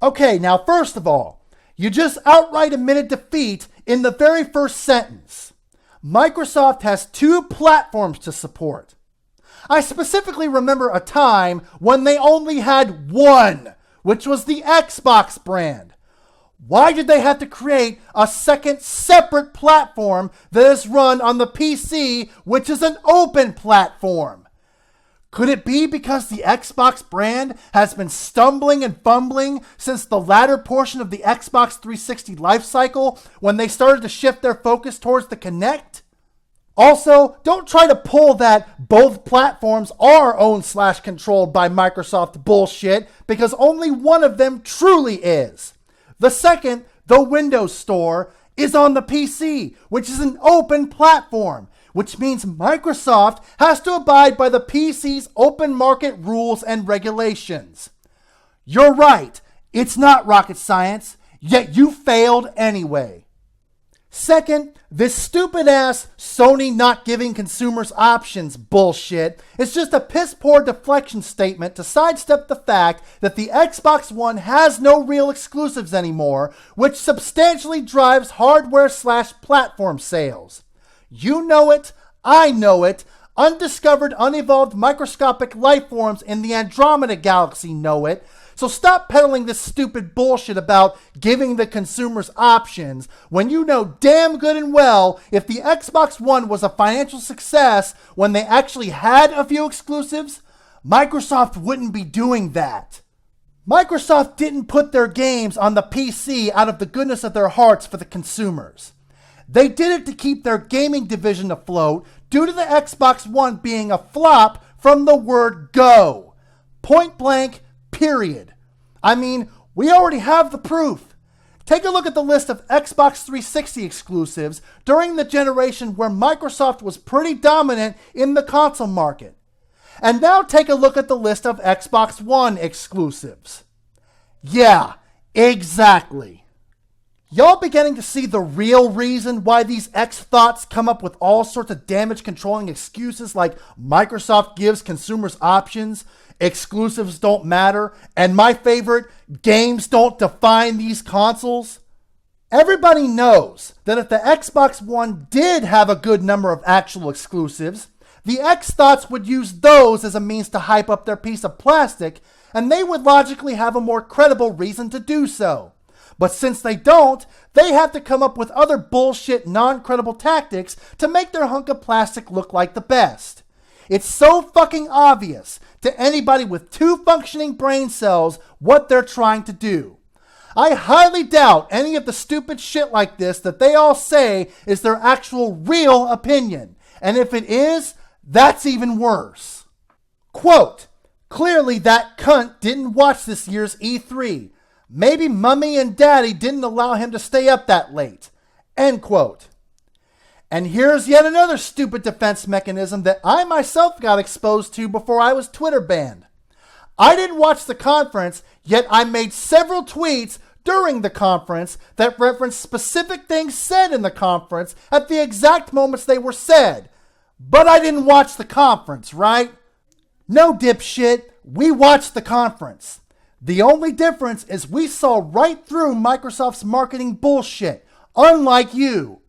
Okay, now first of all, you just outright admitted defeat in the very first sentence. Microsoft has 2 platforms to support. I specifically remember a time when they only had one, which was the Xbox brand. Why did they have to create a second separate platform that is run on the PC, which is an open platform? Could it be because the Xbox brand has been stumbling and fumbling since the latter portion of the Xbox 360 lifecycle when they started to shift their focus towards the Kinect? Also, don't try to pull that both platforms are owned/controlled by Microsoft bullshit, because only one of them truly is. The second, the Windows Store, is on the PC, which is an open platform, which means Microsoft has to abide by the PC's open market rules and regulations. You're right, it's not rocket science, yet you failed anyway. Second, this stupid ass Sony not giving consumers options bullshit is just a piss poor deflection statement to sidestep the fact that the Xbox One has no real exclusives anymore, which substantially drives hardware/platform sales. You know it, I know it, undiscovered, unevolved microscopic life forms in the Andromeda Galaxy know it. So stop peddling this stupid bullshit about giving the consumers options when you know damn good and well if the Xbox One was a financial success when they actually had a few exclusives, Microsoft wouldn't be doing that. Microsoft didn't put their games on the PC out of the goodness of their hearts for the consumers. They did it to keep their gaming division afloat due to the Xbox One being a flop from the word go. Point blank, period. I mean, we already have the proof. Take a look at the list of Xbox 360 exclusives during the generation where Microsoft was pretty dominant in the console market. And now take a look at the list of Xbox One exclusives. Yeah, exactly. Y'all beginning to see the real reason why these Xthoughts come up with all sorts of damage controlling excuses like Microsoft gives consumers options, exclusives don't matter, and my favorite, games don't define these consoles? Everybody knows that if the Xbox One did have a good number of actual exclusives, the Xthoughts would use those as a means to hype up their piece of plastic, and they would logically have a more credible reason to do so. But since they don't, they have to come up with other bullshit, non-credible tactics to make their hunk of plastic look like the best. It's so fucking obvious to anybody with 2 functioning brain cells what they're trying to do. I highly doubt any of the stupid shit like this that they all say is their actual real opinion. And if it is, that's even worse. Quote, clearly that cunt didn't watch this year's E3. Maybe Mummy and Daddy didn't allow him to stay up that late. End quote. And here's yet another stupid defense mechanism that I myself got exposed to before I was Twitter banned. I didn't watch the conference, yet I made several tweets during the conference that referenced specific things said in the conference at the exact moments they were said. But I didn't watch the conference, right? No, dipshit, we watched the conference. The only difference is we saw right through Microsoft's marketing bullshit, unlike you.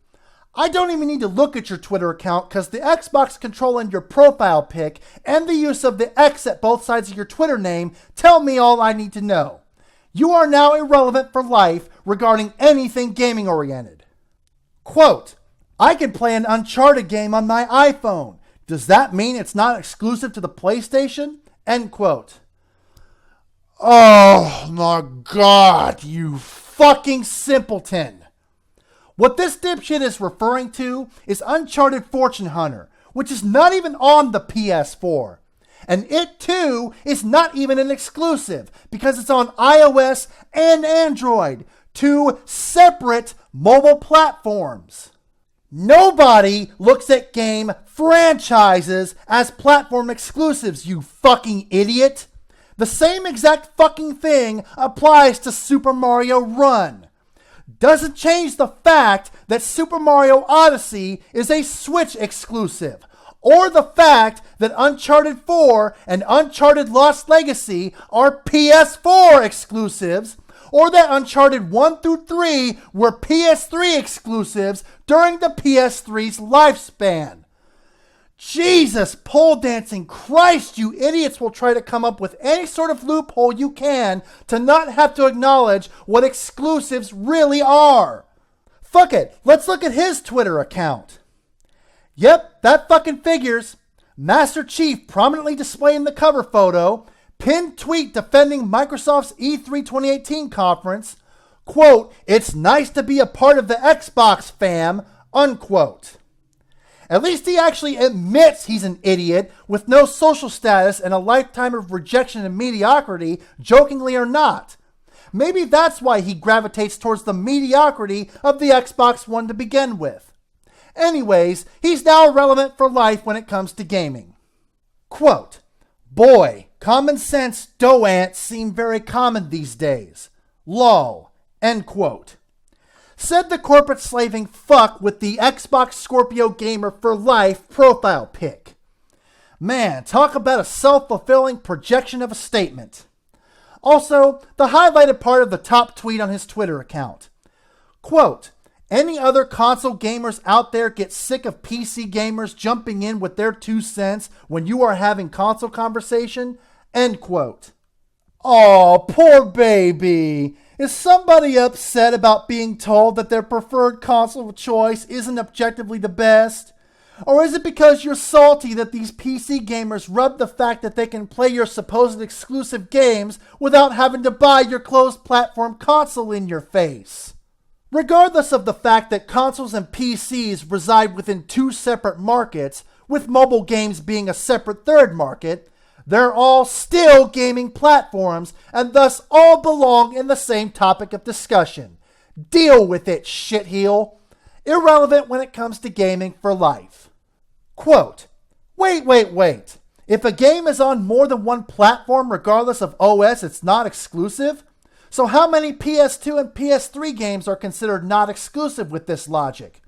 I don't even need to look at your Twitter account because the Xbox control in your profile pic and the use of the X at both sides of your Twitter name tell me all I need to know. You are now irrelevant for life regarding anything gaming oriented. Quote, I can play an Uncharted game on my iPhone. Does that mean it's not exclusive to the PlayStation? End quote. Oh my God, you fucking simpleton. What this dipshit is referring to is Uncharted Fortune Hunter, which is not even on the PS4. And it too is not even an exclusive because it's on iOS and Android, 2 separate mobile platforms. Nobody looks at game franchises as platform exclusives, you fucking idiot. The same exact fucking thing applies to Super Mario Run. Doesn't change the fact that Super Mario Odyssey is a Switch exclusive, or the fact that Uncharted 4 and Uncharted Lost Legacy are PS4 exclusives, or that Uncharted 1 through 3 were PS3 exclusives during the PS3's lifespan. Jesus, pole dancing Christ, you idiots will try to come up with any sort of loophole you can to not have to acknowledge what exclusives really are. Fuck it, let's look at his Twitter account. Yep, that fucking figures. Master Chief prominently displaying the cover photo, pinned tweet defending Microsoft's E3 2018 conference, quote, it's nice to be a part of the Xbox fam, unquote. At least he actually admits he's an idiot with no social status and a lifetime of rejection and mediocrity, jokingly or not. Maybe that's why he gravitates towards the mediocrity of the Xbox One to begin with. Anyways, he's now irrelevant for life when it comes to gaming. Quote, boy, common sense doants seem very common these days. Lol. End quote. Said the corporate slaving fuck with the Xbox Scorpio Gamer for Life profile pic. Man, talk about a self-fulfilling projection of a statement. Also, the highlighted part of the top tweet on his Twitter account. Quote, any other console gamers out there get sick of PC gamers jumping in with their 2 cents when you are having console conversation? End quote. Aw, poor baby. Is somebody upset about being told that their preferred console of choice isn't objectively the best? Or is it because you're salty that these PC gamers rub the fact that they can play your supposed exclusive games without having to buy your closed platform console in your face? Regardless of the fact that consoles and PCs reside within 2 separate markets, with mobile games being a separate third market, they're all still gaming platforms and thus all belong in the same topic of discussion. Deal with it, shitheel. Irrelevant when it comes to gaming for life. Quote, wait. If a game is on more than one platform regardless of OS, it's not exclusive? So how many PS2 and PS3 games are considered not exclusive with this logic?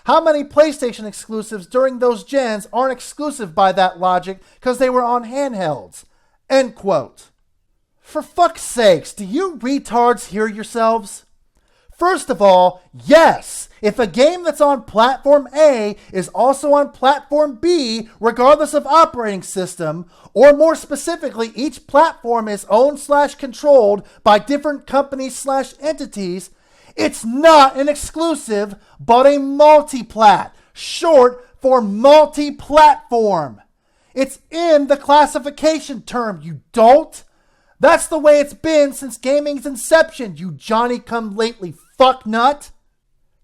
How many PlayStation exclusives during those gens aren't exclusive by that logic because they were on handhelds? End quote. For fuck's sakes, do you retards hear yourselves? First of all, yes, if a game that's on platform A is also on platform B, regardless of operating system, or more specifically, each platform is owned/controlled by different companies/entities, it's not an exclusive, but a multi-plat, short for multi-platform. It's in the classification term, you dolt. That's the way it's been since gaming's inception, you Johnny-come-lately fucknut.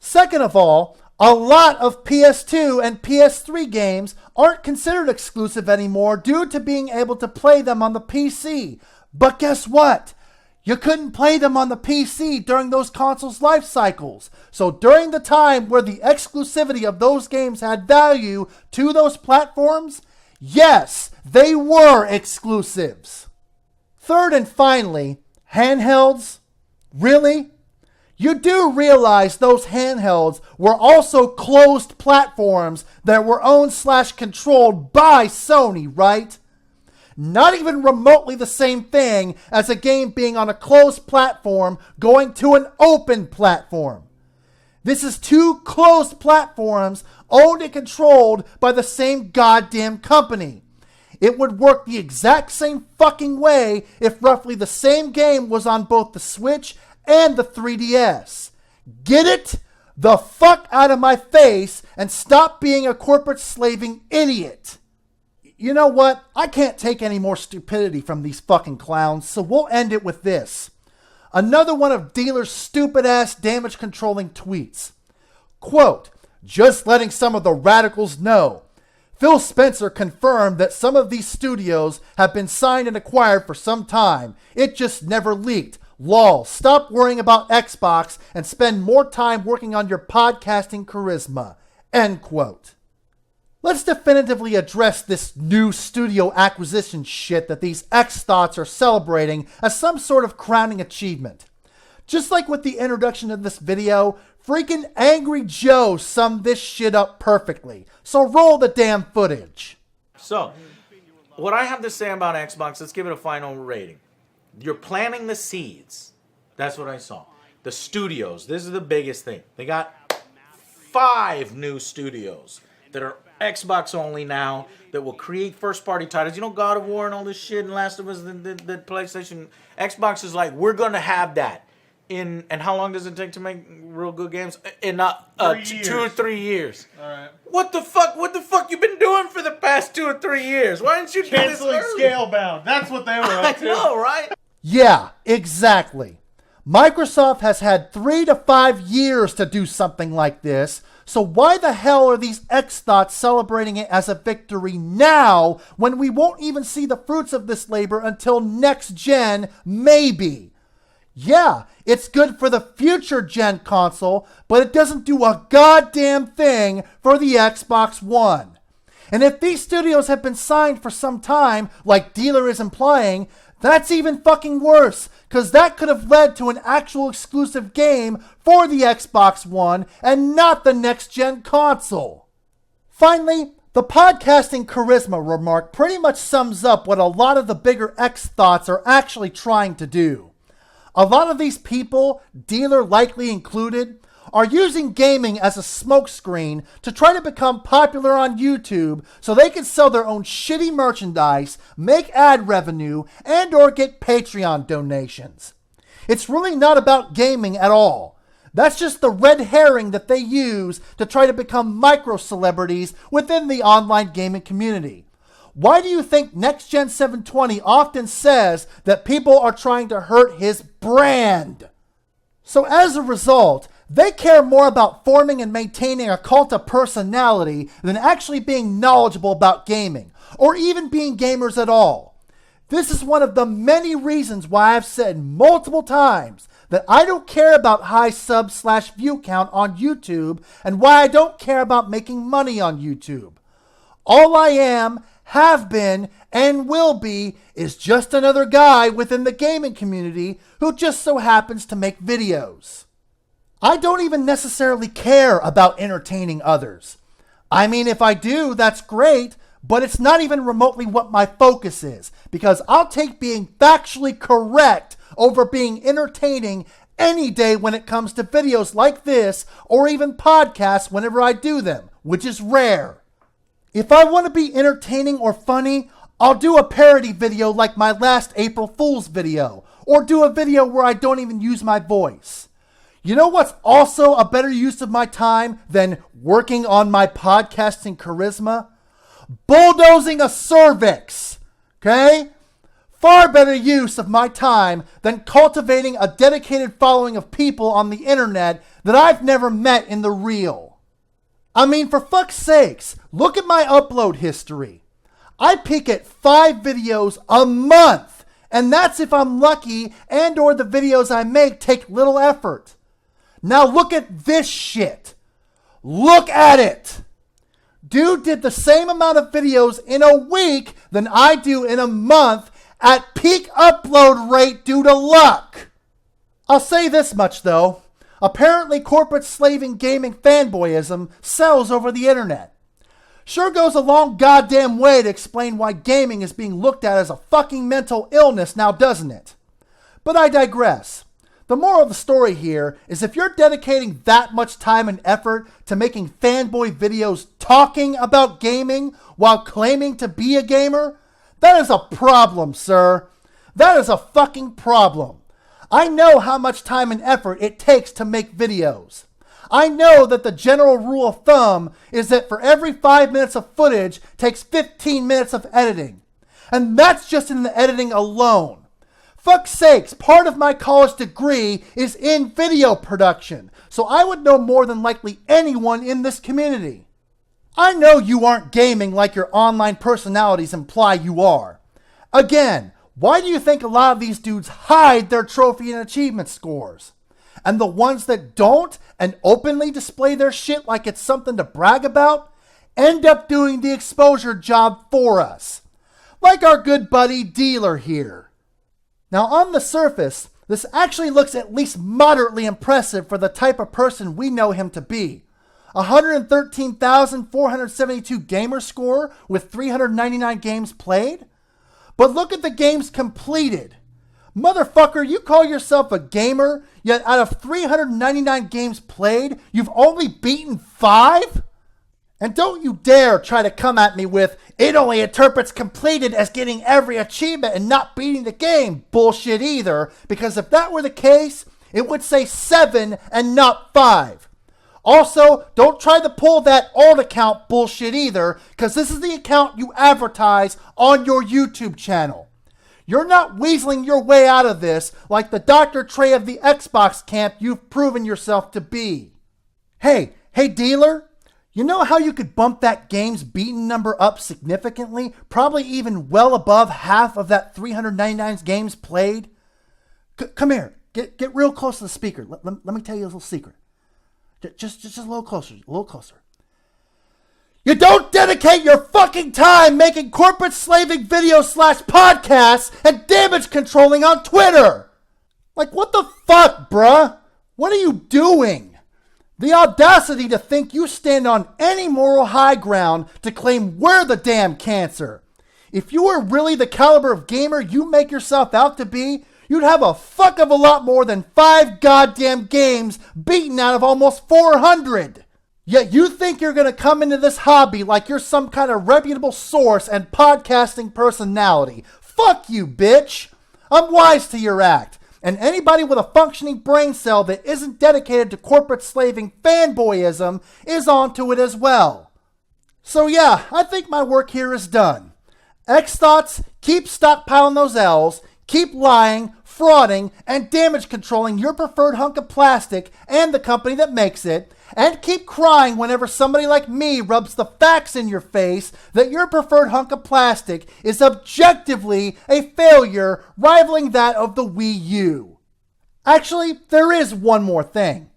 Second of all, a lot of PS2 and PS3 games aren't considered exclusive anymore due to being able to play them on the PC. But guess what? You couldn't play them on the PC during those consoles' life cycles. So during the time where the exclusivity of those games had value to those platforms, yes, they were exclusives. Third and finally, handhelds? Really? You do realize those handhelds were also closed platforms that were owned/controlled by Sony, right? Not even remotely the same thing as a game being on a closed platform going to an open platform. This is two closed platforms owned and controlled by the same goddamn company. It would work the exact same fucking way if roughly the same game was on both the Switch and the 3DS. Get it? The fuck out of my face and stop being a corporate slaving idiot. You know what? I can't take any more stupidity from these fucking clowns, so we'll end it with this. Another one of Dealer's stupid-ass damage-controlling tweets. Quote, just letting some of the radicals know. Phil Spencer confirmed that some of these studios have been signed and acquired for some time. It just never leaked. Lol, stop worrying about Xbox and spend more time working on your podcasting charisma. End quote. Let's definitively address this new studio acquisition shit that these Xthoughts are celebrating as some sort of crowning achievement. Just like with the introduction of this video, freaking Angry Joe summed this shit up perfectly. So roll the damn footage. So, what I have to say about Xbox, let's give it a final rating. You're planting the seeds. That's what I saw. The studios, this is the biggest thing. They got 5 new studios that are Xbox only now that will create first-party titles. You know, God of War and all this shit and Last of Us, the PlayStation. Xbox is like, we're going to have that. And how long does it take to make real good games? In 2 or 3 years. All right. What the fuck you been doing for the past 2 or 3 years? Why didn't you do this Canceling early? Scalebound. That's what they were up to. I know, right? Yeah, exactly. Microsoft has had 3 to 5 years to do something like this, so why the hell are these Xthoughts celebrating it as a victory now when we won't even see the fruits of this labor until next gen, maybe? Yeah, it's good for the future gen console, but it doesn't do a goddamn thing for the Xbox One. And if these studios have been signed for some time, like Dealer is implying, that's even fucking worse, because that could have led to an actual exclusive game for the Xbox One and not the next-gen console. Finally, the podcasting charisma remark pretty much sums up what a lot of the bigger Xthoughts are actually trying to do. A lot of these people, Dealer likely included, are using gaming as a smokescreen to try to become popular on YouTube so they can sell their own shitty merchandise, make ad revenue, and or get Patreon donations. It's really not about gaming at all. That's just the red herring that they use to try to become micro-celebrities within the online gaming community. Why do you think Next Gen 720 often says that people are trying to hurt his brand? So as a result, they care more about forming and maintaining a cult of personality than actually being knowledgeable about gaming, or even being gamers at all. This is one of the many reasons why I've said multiple times that I don't care about high sub/view count on YouTube and why I don't care about making money on YouTube. All I am, have been, and will be is just another guy within the gaming community who just so happens to make videos. I don't even necessarily care about entertaining others. I mean, if I do, that's great, but it's not even remotely what my focus is, because I'll take being factually correct over being entertaining any day when it comes to videos like this, or even podcasts whenever I do them, which is rare. If I want to be entertaining or funny, I'll do a parody video like my last April Fool's video, or do a video where I don't even use my voice. You know what's also a better use of my time than working on my podcasting charisma? Bulldozing a cervix, okay? Far better use of my time than cultivating a dedicated following of people on the internet that I've never met in the real. I mean, for fuck's sakes, look at my upload history. I peak at 5 videos a month, and that's if I'm lucky and or the videos I make take little effort. Now look at this shit. Look at it. Dude did the same amount of videos in a week than I do in a month at peak upload rate due to luck. I'll say this much though. Apparently corporate slaving gaming fanboyism sells over the internet. Sure goes a long goddamn way to explain why gaming is being looked at as a fucking mental illness now, doesn't it? But I digress. The moral of the story here is if you're dedicating that much time and effort to making fanboy videos talking about gaming while claiming to be a gamer, that is a problem, sir. That is a fucking problem. I know how much time and effort it takes to make videos. I know that the general rule of thumb is that for every 5 minutes of footage takes 15 minutes of editing. And that's just in the editing alone. Fuck's sakes, part of my college degree is in video production, so I would know more than likely anyone in this community. I know you aren't gaming like your online personalities imply you are. Again, why do you think a lot of these dudes hide their trophy and achievement scores? And the ones that don't and openly display their shit like it's something to brag about end up doing the exposure job for us. Like our good buddy Dealer here. Now on the surface, this actually looks at least moderately impressive for the type of person we know him to be. 113,472 gamer score with 399 games played? But look at the games completed. Motherfucker, you call yourself a gamer, yet out of 399 games played, you've only beaten 5? And don't you dare try to come at me with, it only interprets completed as getting every achievement and not beating the game bullshit either, because if that were the case, it would say 7 and not 5. Also, don't try to pull that alt account bullshit either, because this is the account you advertise on your YouTube channel. You're not weaseling your way out of this like the Dr. Trey of the Xbox camp you've proven yourself to be. Hey Dealer, you know how you could bump that game's beaten number up significantly, probably even well above half of that 399 games played? Come here, get real close to the speaker. Let me tell you a little secret. Just a little closer, You don't dedicate your fucking time making corporate slaving videos / podcasts and damage controlling on Twitter. Like, what the fuck, bruh? What are you doing? The audacity to think you stand on any moral high ground to claim we're the damn cancer. If you were really the caliber of gamer you make yourself out to be, you'd have a fuck of a lot more than 5 goddamn games beaten out of almost 400. Yet you think you're going to come into this hobby like you're some kind of reputable source and podcasting personality. Fuck you, bitch. I'm wise to your act. And anybody with a functioning brain cell that isn't dedicated to corporate slaving fanboyism is onto it as well. So yeah, I think my work here is done. Xthoughts, keep stockpiling those L's, keep lying, frauding, and damage controlling your preferred hunk of plastic and the company that makes it, and keep crying whenever somebody like me rubs the facts in your face that your preferred hunk of plastic is objectively a failure rivaling that of the Wii U. Actually, there is one more thing.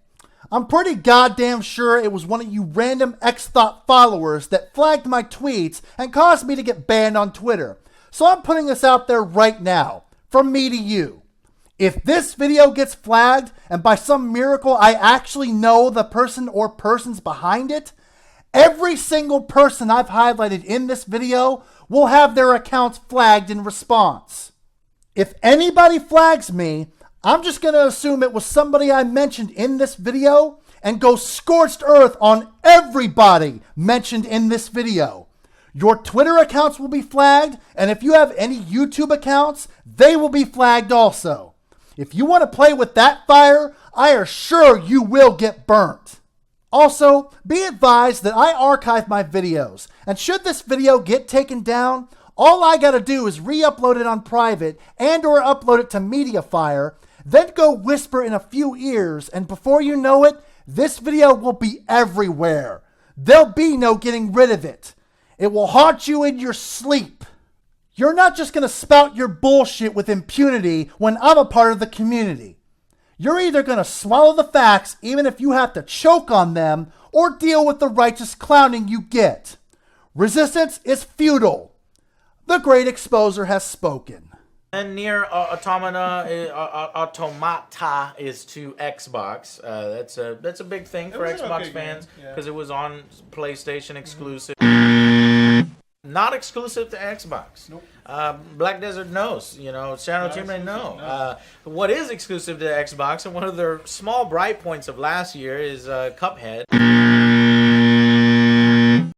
I'm pretty goddamn sure it was one of you random Xthot followers that flagged my tweets and caused me to get banned on Twitter. So I'm putting this out there right now, from me to you. If this video gets flagged, and by some miracle I actually know the person or persons behind it, every single person I've highlighted in this video will have their accounts flagged in response. If anybody flags me, I'm just going to assume it was somebody I mentioned in this video and go scorched earth on everybody mentioned in this video. Your Twitter accounts will be flagged, and if you have any YouTube accounts, they will be flagged also. If you want to play with that fire, I assure you will get burnt. Also, be advised that I archive my videos, and should this video get taken down, all I gotta do is re-upload it on private and or upload it to Mediafire, then go whisper in a few ears, and before you know it, this video will be everywhere. There'll be no getting rid of it. It will haunt you in your sleep. You're not just gonna spout your bullshit with impunity when I'm a part of the community. You're either gonna swallow the facts even if you have to choke on them, or deal with the righteous clowning you get. Resistance is futile. The Great Exposer has spoken. And Nier Automata is to Xbox. That's a big thing for was an Xbox okay fans game, yeah. because it was on PlayStation exclusive. Not exclusive to Xbox. Nope. Black Desert knows, Shadow Not Team may know. exclusive, What is exclusive to Xbox, and one of their small bright points of last year is Cuphead.